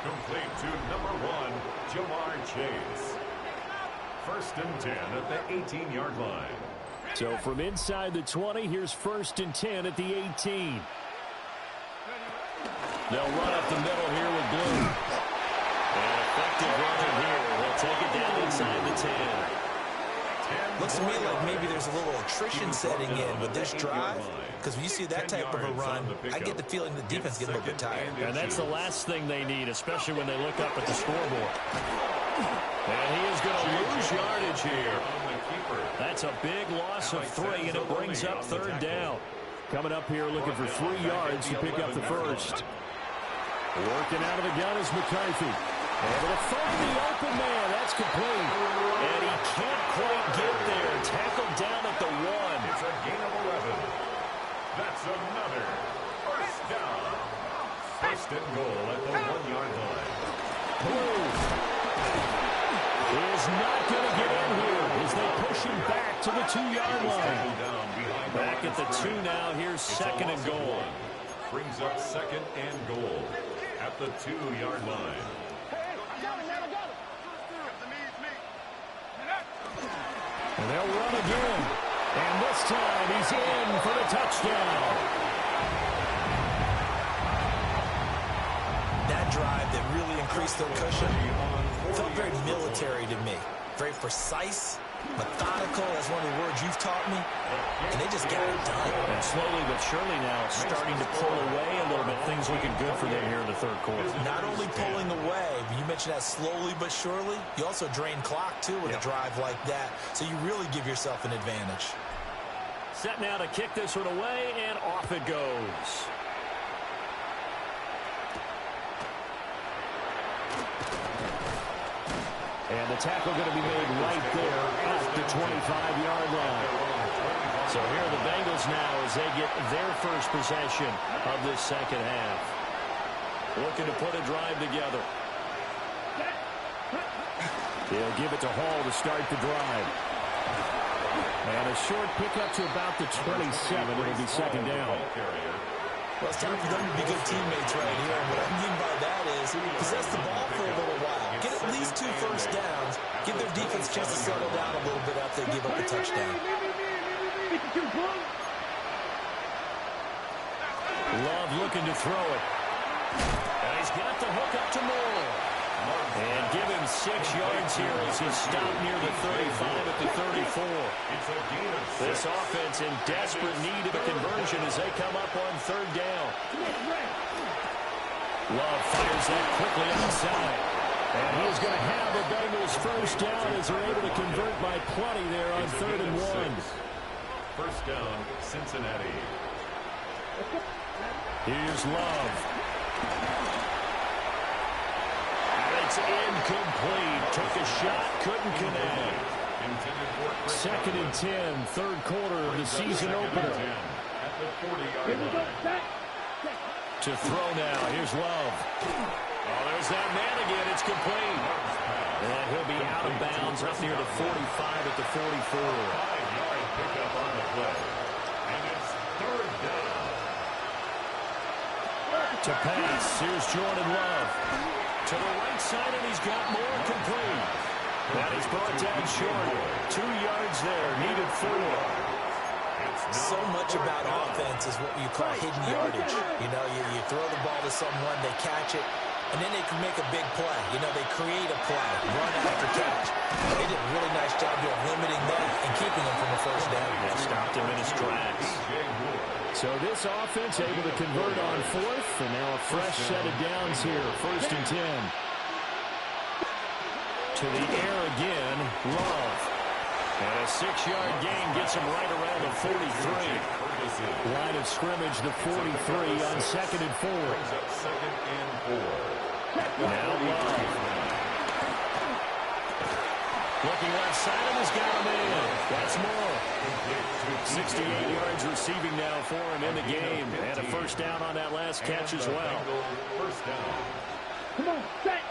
Complete to number 1, Jamar Chase. First and 10 at the 18-yard line. So from inside the 20, here's first and 10 at the 18. They'll run up the middle here with Blue. And effective running here. They'll take it down inside the 10. Looks to me like maybe there's a little attrition setting in with this drive. Because when you see that type of a run, I get the feeling the defense gets a little bit tired. And that's the last thing they need, especially when they look up at the scoreboard. And he is going to lose yardage here. That's a big loss of 3, and it brings up third down. Coming up here looking for 3 yards to pick up the first. Working out of the gun is McCarthy. Able to find the open man. That's complete. And he can't quite get there. Tackled down at the 1. It's a gain of 11. That's another first down. First and goal at the 1-yard line. Blue is not going to get in here as they push him back to the 2-yard line. Back at the 2 now. Here's second and goal. Brings up second and goal at the 2-yard line. And they'll run again. And this time he's in for the touchdown. That drive that really increased their cushion felt very military to me. Very precise, methodical. That's one of the words you've taught me. And they just got it done. And slowly but surely now starting to pull away a little bit. Things looking good for them here in the third quarter. Not only pulling away, but you mentioned that slowly but surely. You also drain clock, too, with a drive like that. So you really give yourself an advantage. Set now to kick this one away, and off it goes. And the tackle going to be made right there at the 25-yard line. So here are the Bengals now as they get their first possession of this second half. Looking to put a drive together. They'll give it to Hall to start the drive. And a short pickup to about the 27. It'll be second down. Well, it's time for them to be good teammates right here. And what I mean by that is possess the ball for a little while. Get at least 2 first downs. Give their defense a chance to settle down a little bit after they give up a touchdown. Love looking to throw it. And he's got the hook up to Moore. And give him 6 yards here as he's stopped near the 35 at the 34. This offense in desperate need of a conversion as they come up on third down. Love fires that quickly outside. And he's going to have the Bengals first down as they're able to convert by plenty there on 3rd and 1. First down, Cincinnati. Here's Love. It's incomplete. Took a shot, couldn't connect. 2nd and 10, third quarter of the season opener. To throw now. Here's Love. Oh, there's that man again. It's complete. And he'll be out of bounds up near the 45 at the 44. 5-yard pickup on the play. And it's 3rd down. To pass. Here's Jordan Love. To the right side, and he's got more complete. That is brought down short. 2 yards there, needed 4. So much about offense is what you call hidden yardage. You know, you throw the ball to someone, they catch it, and then they can make a big play. You know, they create a play, run after catch. They did a really nice job here of limiting that and keeping him from a first down. They stopped him in his tracks. So this offense able to convert on 4th, and now a fresh set of downs here, 1st and 10. To the air again, Love. And a 6-yard gain gets him right around the 43. Line of scrimmage, the 43 on 2nd and 4. Now Love. Looking left side, and he's got him in. That's more. 68 yards receiving now for him in the game. And a first down on that last catch as well. Come on, set.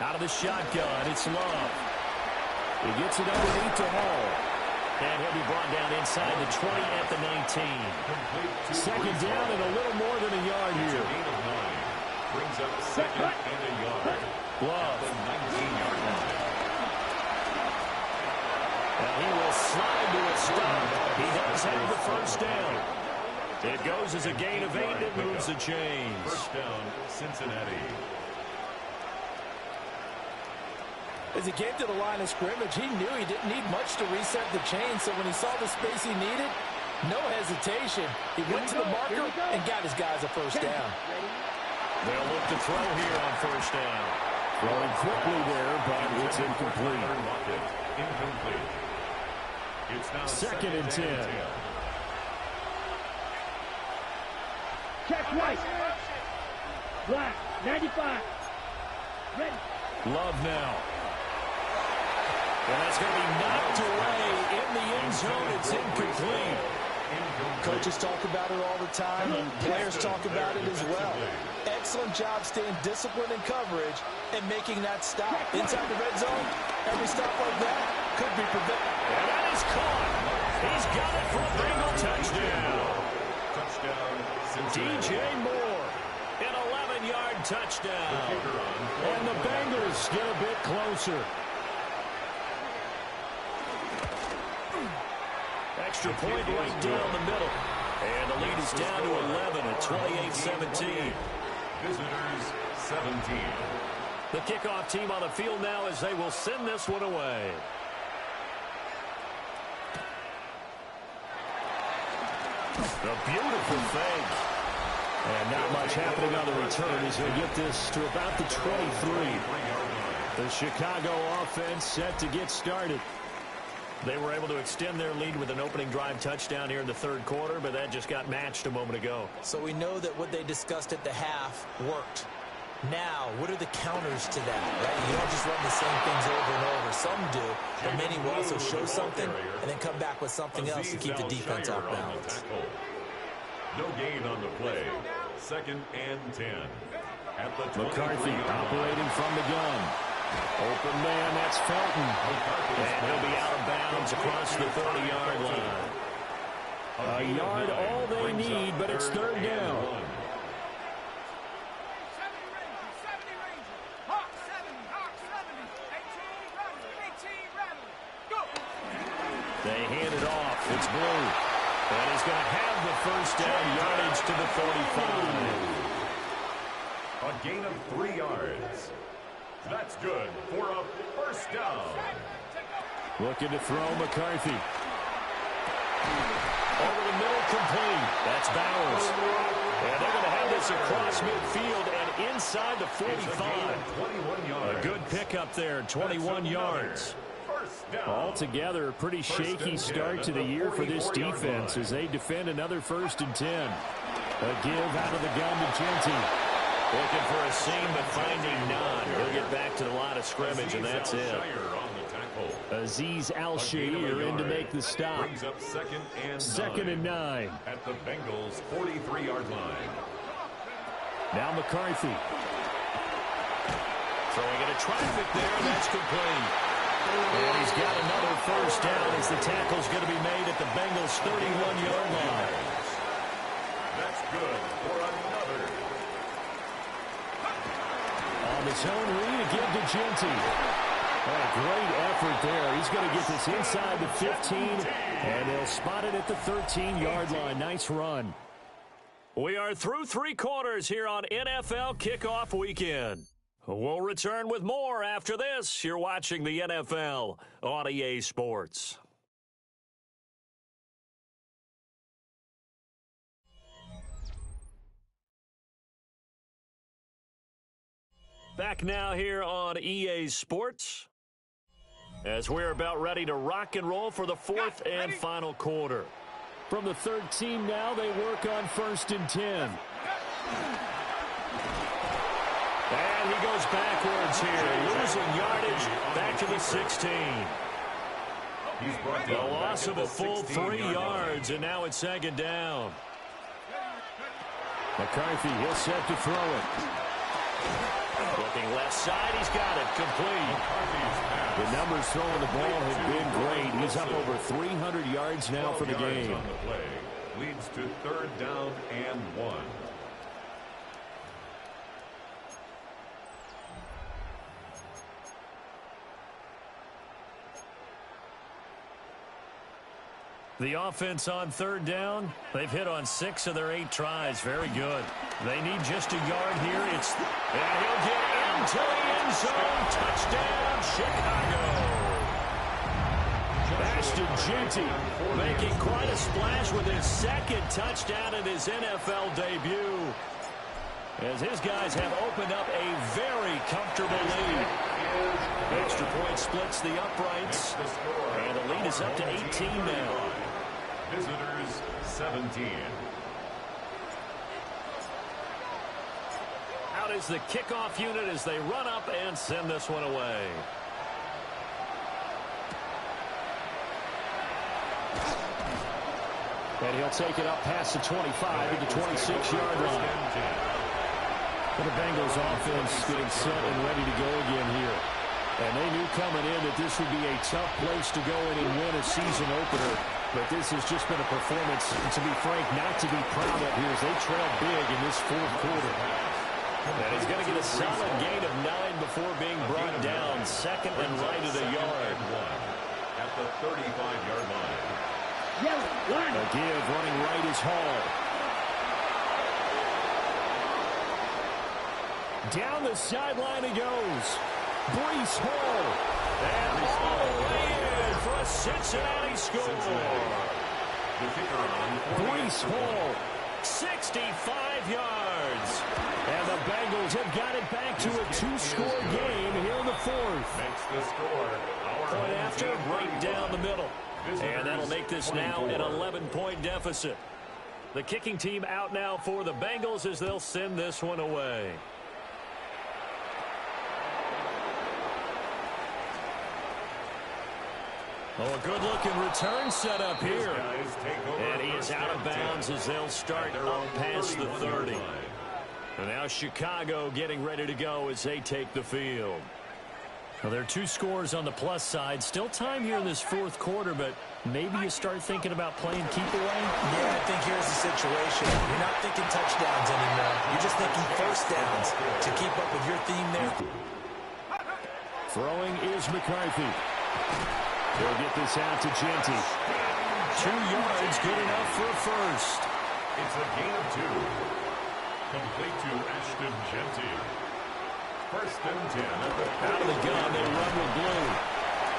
Out of the shotgun, it's Love. He gets it underneath to Hall. And he'll be brought down inside the 20 at the 19. 2nd down and a little more than a yard here. Brings up 2nd and a yard. Love. The 19-yard line. Now he will slide to a stop. He does have the first down. It goes as a gain of 8. It moves the chains. First down, Cincinnati. As he came to the line of scrimmage, he knew he didn't need much to reset the chain, so when he saw the space he needed, no hesitation. He went to the marker and got his guys a first down. They'll look to throw here on first down. Throwing quickly there, but it's incomplete. Incomplete. It's now 2nd and 10. Check right. Black, 95. Ready. Love now. And that's going to be knocked away in the end zone. It's incomplete. Coaches talk about it all the time. Players talk about it as well. Excellent job staying disciplined in coverage and making that stop. Inside the red zone, every stop like that could be prevented. And that is caught. He's got it for a Bengal touchdown. Touchdown, DJ Moore, an 11-yard touchdown. And the Bengals get a bit closer. Extra point right down the middle. And the lead is down to 11 at 28-17. Visitors, 17. The kickoff team on the field now as they will send this one away. A beautiful fake. And not much happening on the return as they get this to about the 23. The Chicago offense set to get started. They were able to extend their lead with an opening drive touchdown here in the third quarter, but that just got matched a moment ago. So we know that what they discussed at the half worked. Now, what are the counters to that, right? You don't just run the same things over and over. Some do, but many will also show something and then come back with something else to keep the defense off balance. No gain on the play. 2nd and 10. At the McCarthy operating from the gun. Open man, that's Felton. And he'll be out of bounds across the 30-yard line. A yard all they need, but it's 3rd down. They hand it off. It's Blue. And he's going to have the 1st down yardage to the 35. A gain of 3 yards. That's good for a 1st down. Looking to throw McCarthy. Over the middle, complete. That's Bowers. And they're going to have this across midfield and inside the 45. A good pickup there, 21 yards. Altogether, a pretty shaky start to the year for this defense as they defend another 1st and 10. A give out of the gun to Genty. Looking for a seam, but finding none. He'll get back to the line of scrimmage, and that's it. Azeez Al-Shaair in to make the stop. Brings up 2nd and 9. At the Bengals' 43-yard line. Now McCarthy. Throwing into traffic there, and that's complete. And he's got another 1st down as the tackle's going to be made at the Bengals' 31-yard line. That's good for another. On the zone read, a give to Genty. A great effort there. He's going to get this inside the 15, and they'll spot it at the 13-yard line. Nice run. We are through 3 quarters here on NFL Kickoff Weekend. We'll return with more after this. You're watching the NFL on EA Sports. Back now here on EA Sports as we're about ready to rock and roll for the 4th and final quarter. From the 3rd team now, they work on 1st and 10. And he goes backwards here, losing yardage back to the 16. The loss of a full 3 yards, and now it's 2nd down. McCarthy, he'll set to throw it. Looking left side, he's got it, complete. The numbers throwing the ball have been great. He's up over 300 yards now for the game. On the play leads to 3rd down and 1. The offense on 3rd down, they've hit on 6 of their 8 tries. Very good. They need just a yard here. And he'll get into the end zone. Touchdown, Chicago. Ashton Genty making quite a splash with his 2nd touchdown in his NFL debut, as his guys have opened up a very comfortable lead. Extra point splits the uprights, and the lead is up to 18 now. Visitors 17. Out is the kickoff unit as they run up and send this one away. And he'll take it up past the 25 at the 26-yard line. For the Bengals offense getting set and ready to go again here. And they knew coming in that this would be a tough place to go in and win a season opener. But this has just been a performance, to be frank, not to be proud of here as they trail big in this 4th quarter. And he's going to get a solid gain of 9 before being brought down. 2nd and right of the yard. At the 35-yard line. A give running right is Hall. Down the sideline he goes. Breece Hall. And all the way in for a Cincinnati score. Breece Hall, 65 yards. And the Bengals have got it back to a 2-score game here in the 4th. Makes the score. Point after, right down the middle. And that'll make this now an 11-point deficit. The kicking team out now for the Bengals as they'll send this one away. Oh, a good-looking return set up here. And he is out of bounds as they'll start up past the 30. And now Chicago getting ready to go as they take the field. Well, there are 2 scores on the plus side. Still time here in this fourth quarter, but maybe you start thinking about playing keep away? Yeah, I think here's the situation. You're not thinking touchdowns anymore. You're just thinking first downs to keep up with your theme there. Throwing is McCarthy. They'll get this out to Genty. 2 yards, good enough for a first. It's a gain of 2. Complete to Ashton Genty. First and 10 at the out of the gun, they run with Blue.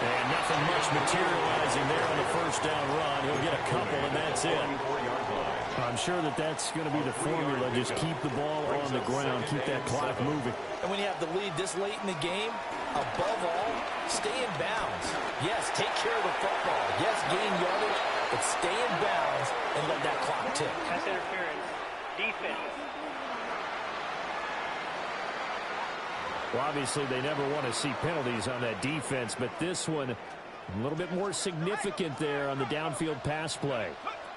And nothing much materializing there on the first down run. He'll get a couple, and that's it. I'm sure that's going to be the formula. Just keep the ball on the ground, keep that clock moving. And when you have the lead this late in the game, above all, stay in bounds. Yes, take care of the football. Yes, gain yardage, but stay in bounds and let that clock tick. Pass interference. Defense. Well, obviously, they never want to see penalties on that defense, but this one a little bit more significant there on the downfield pass play.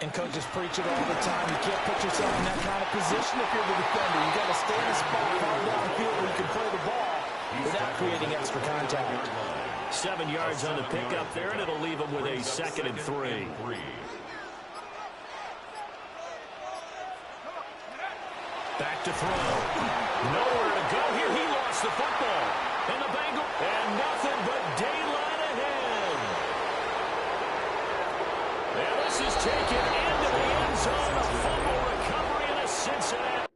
And coaches preach it all the time. You can't put yourself in that kind of position if you're the defender. You got to stay in a spot far downfield where you can play the ball without creating extra contact. 7 yards on the pickup there, and it'll leave them with a 2nd and 3. Back to throw. Nowhere to go here. He lost the football. And the Bengals, and nothing but daylight ahead. And this is taken into the end zone. A fumble recovery in a Cincinnati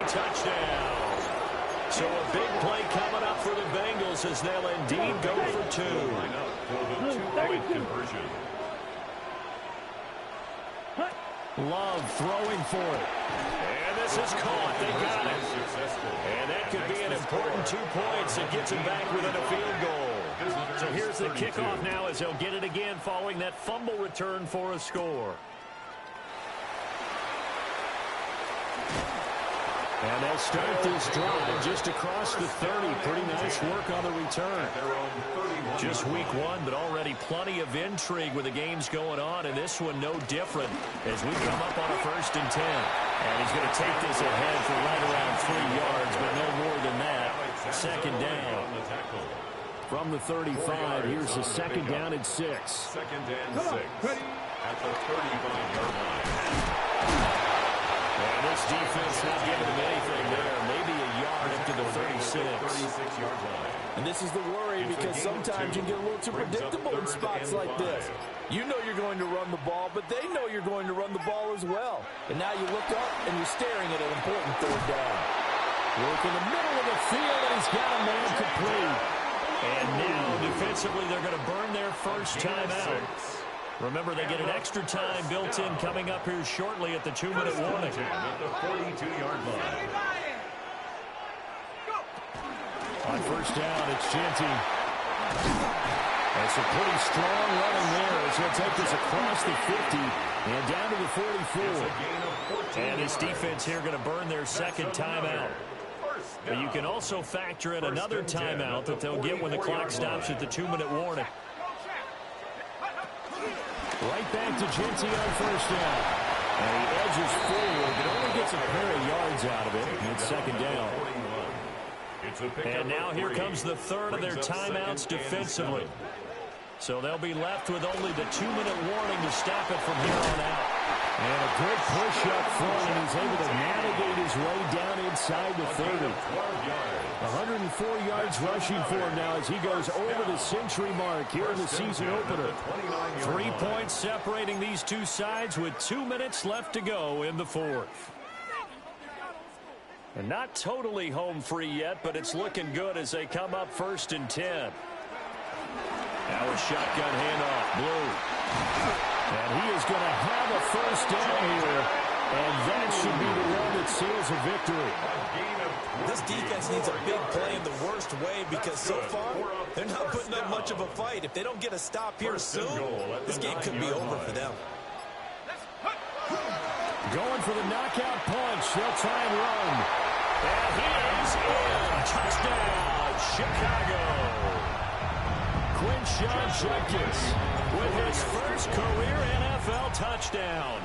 touchdown. So a big play coming up for the Bengals as they'll indeed go for 2. For the 2-point conversion. Love throwing for it. And this is caught. They got it. And that could be an important 2 points that gets them back within a field goal. So here's the kickoff now as they'll get it again following that fumble return for a score. And they'll start this drive just across the 30. Pretty nice work on the return. Just week 1, but already plenty of intrigue with the games going on, and this one no different as we come up on a 1st and 10. And he's going to take this ahead for right around 3 yards, but no more than that. 2nd down. From the 35, here's the 2nd down and 6. 2nd and 6 at the 35-yard line. And this defense not giving them anything there. Maybe a yard up to the 36-yard line. And this is the worry because sometimes you get a little too predictable in spots like this. You know you're going to run the ball, but they know you're going to run the ball as well. And now you look up and you're staring at an important 3rd down. Work in the middle of the field, and he's got a man complete. And now defensively they're going to burn their first time out. Remember, they get an extra time built in coming up here shortly at the 2-minute warning. At the 42-yard line. On 1st down, it's Genty. That's a pretty strong running there as he'll take this across the 50 and down to the 44. And this defense here going to burn their 2nd timeout. But you can also factor in another timeout that they'll get when the clock stops at the 2-minute warning. Right back to Genty on 1st down. And he edges forward, but only gets a pair of yards out of it. And it's 2nd down. And now here comes the 3rd of their timeouts defensively. So they'll be left with only the 2-minute warning to stop it from here on out. And a good push up front, and he's able to navigate his way down inside the 30. 104 yards rushing for him now as he goes over the century mark here in the season opener. 3 points separating these two sides with 2 minutes left to go in the 4th. And not totally home free yet, but it's looking good as they come up 1st and 10. Now a shotgun handoff, Blue. And he is going to have a 1st down here, and that should be the one that seals a victory. This defense needs a big play in the worst way because so far they're not putting up much of a fight. If they don't get a stop here soon, this game could be over for them. Going for the knockout punch. They'll try and run. And he is in. Touchdown, Chicago. Quinshon Judkins with his first career NFL touchdown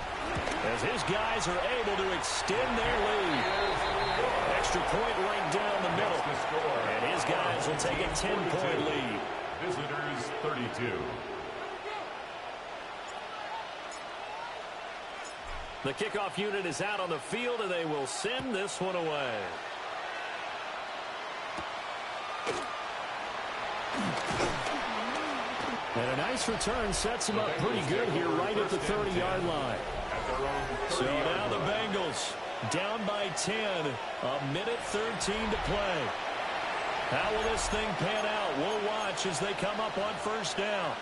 as his guys are able to extend their lead. Extra point right down the middle. And his guys will take a 10-point lead. Visitors 32. The kickoff unit is out on the field, and they will send this one away. And a nice return sets him up pretty good here right at the 30-yard line. So now the Bengals down by 10, a minute 13 to play. How will this thing pan out? We'll watch as they come up on first down.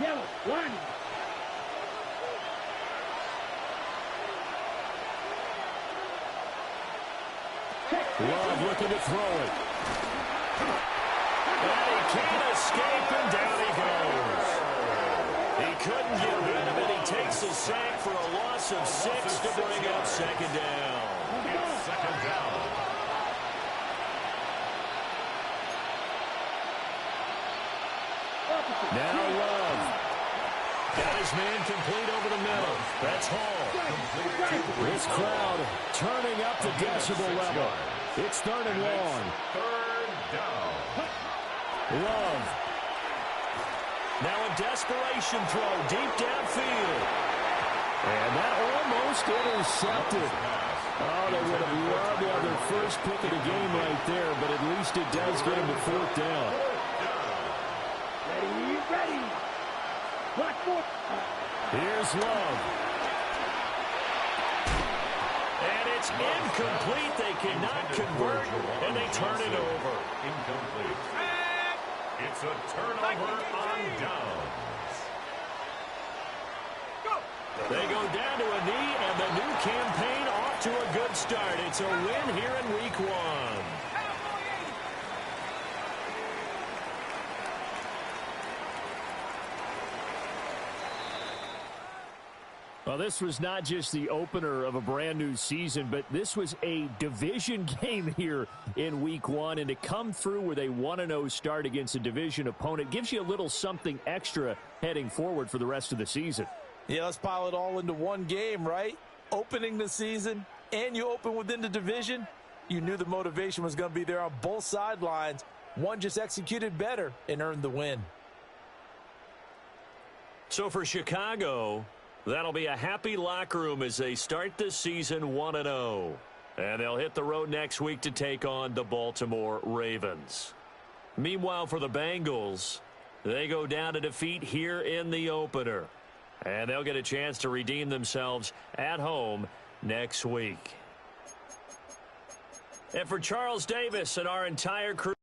Yellow, one. Love looking to throw it. And he can't escape, and down he goes. He couldn't get rid of it. He takes a sack for a loss of 6 to bring up second down. It's second down. Now Love. Got his man complete over the middle. That's Hall. This crowd turning up the decibel level. It's third and long. Third down. Love. Now a desperation throw deep downfield. And that almost intercepted. Oh, they would have loved to have their first pick of the game right there, but at least it does get them to fourth down. Ready. Black foot. Here's Love. And it's incomplete. They cannot convert, and they turn it over. Incomplete. It's a turnover on downs. They go down to a knee, and the new campaign off to a good start. It's a win here in week 1. Well, this was not just the opener of a brand new season, but this was a division game here in week 1. And to come through with a 1-0 start against a division opponent gives you a little something extra heading forward for the rest of the season. Yeah, let's pile it all into one game, right? Opening the season, and you open within the division. You knew the motivation was going to be there on both sidelines. One just executed better and earned the win. So for Chicago, that'll be a happy locker room as they start this season 1-0. And they'll hit the road next week to take on the Baltimore Ravens. Meanwhile, for the Bengals, they go down to defeat here in the opener. And they'll get a chance to redeem themselves at home next week. And for Charles Davis and our entire crew,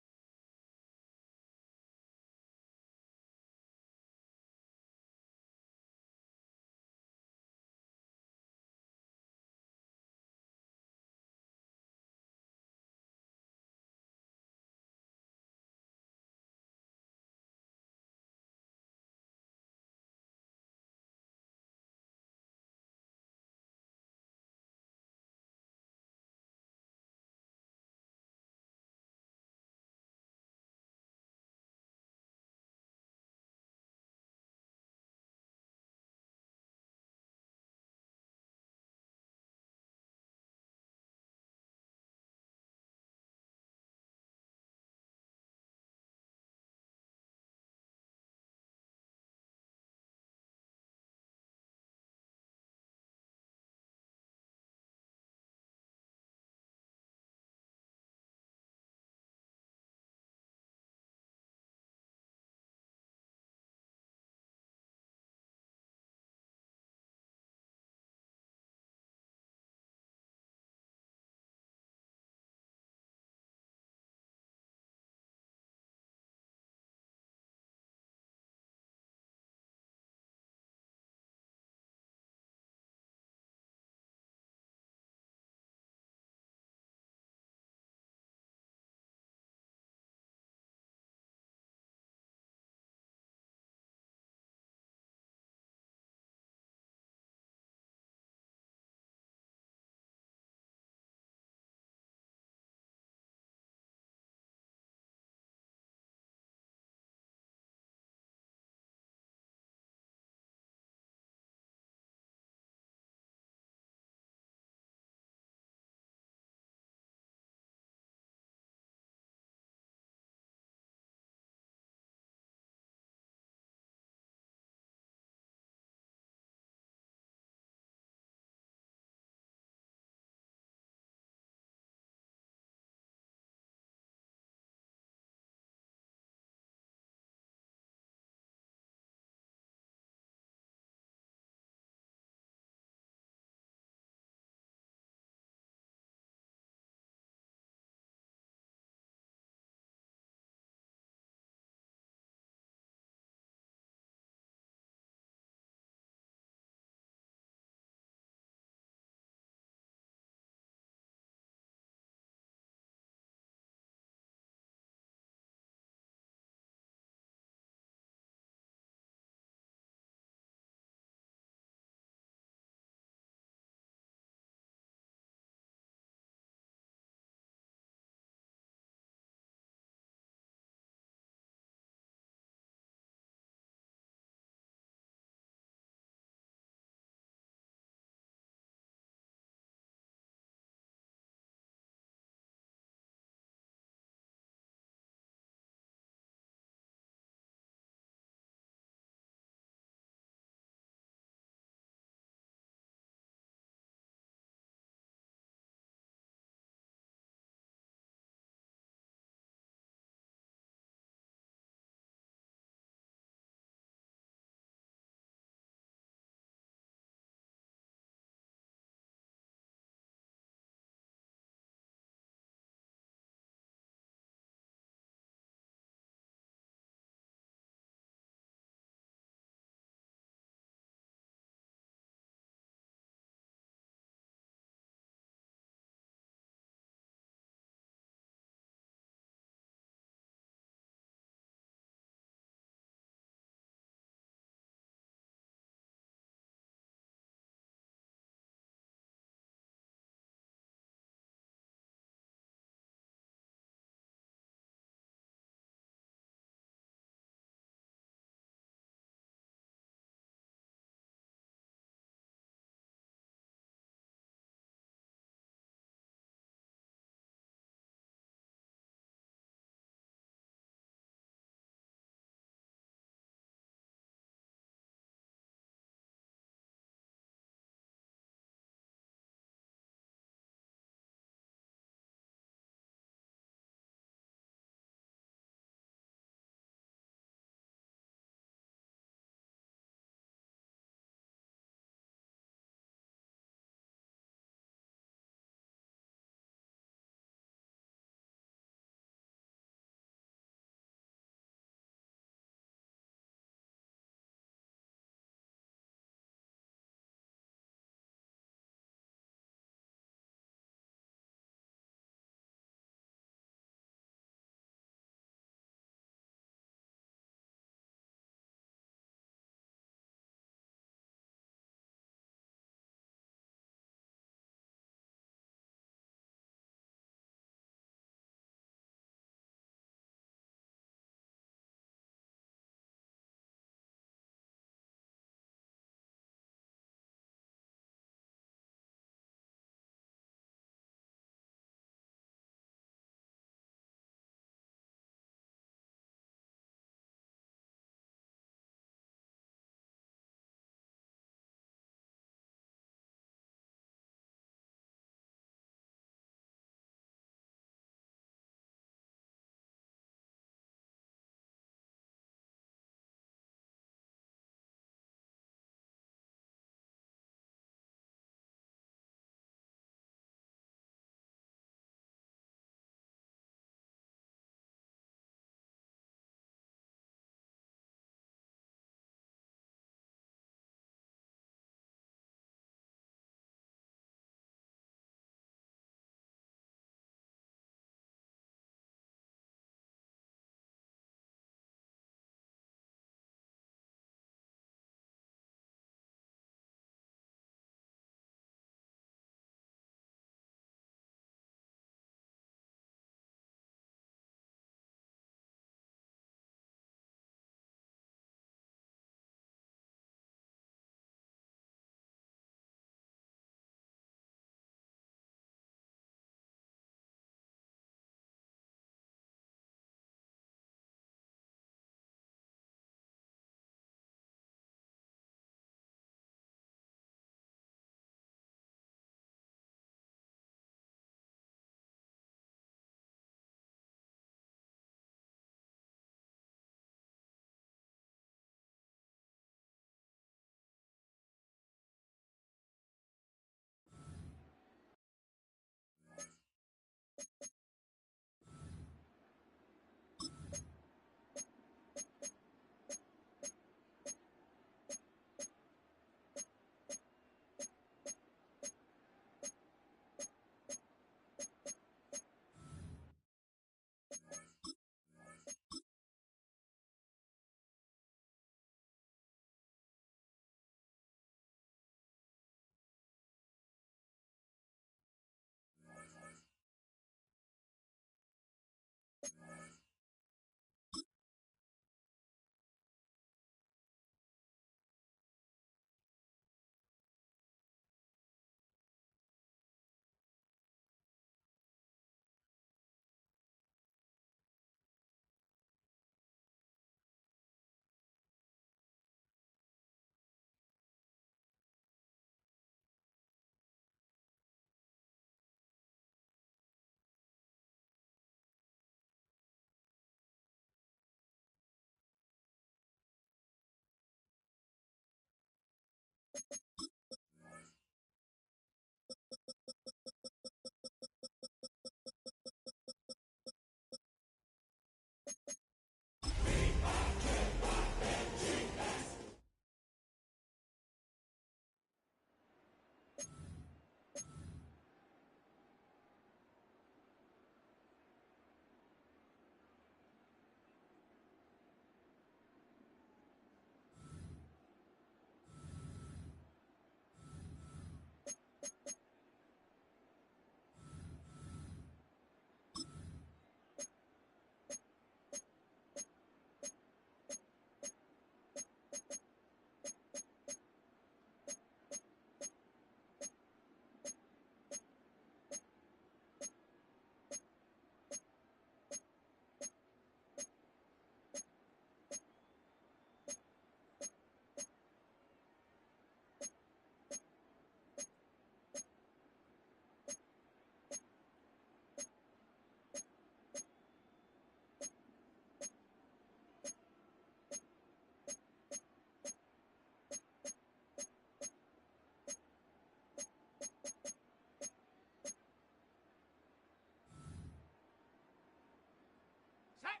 Set.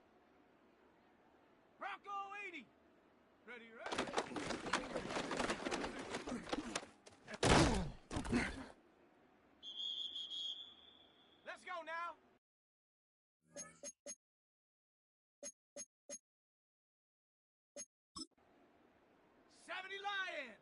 Bronco 80. Ready, ready. Let's go now. 70 Lion.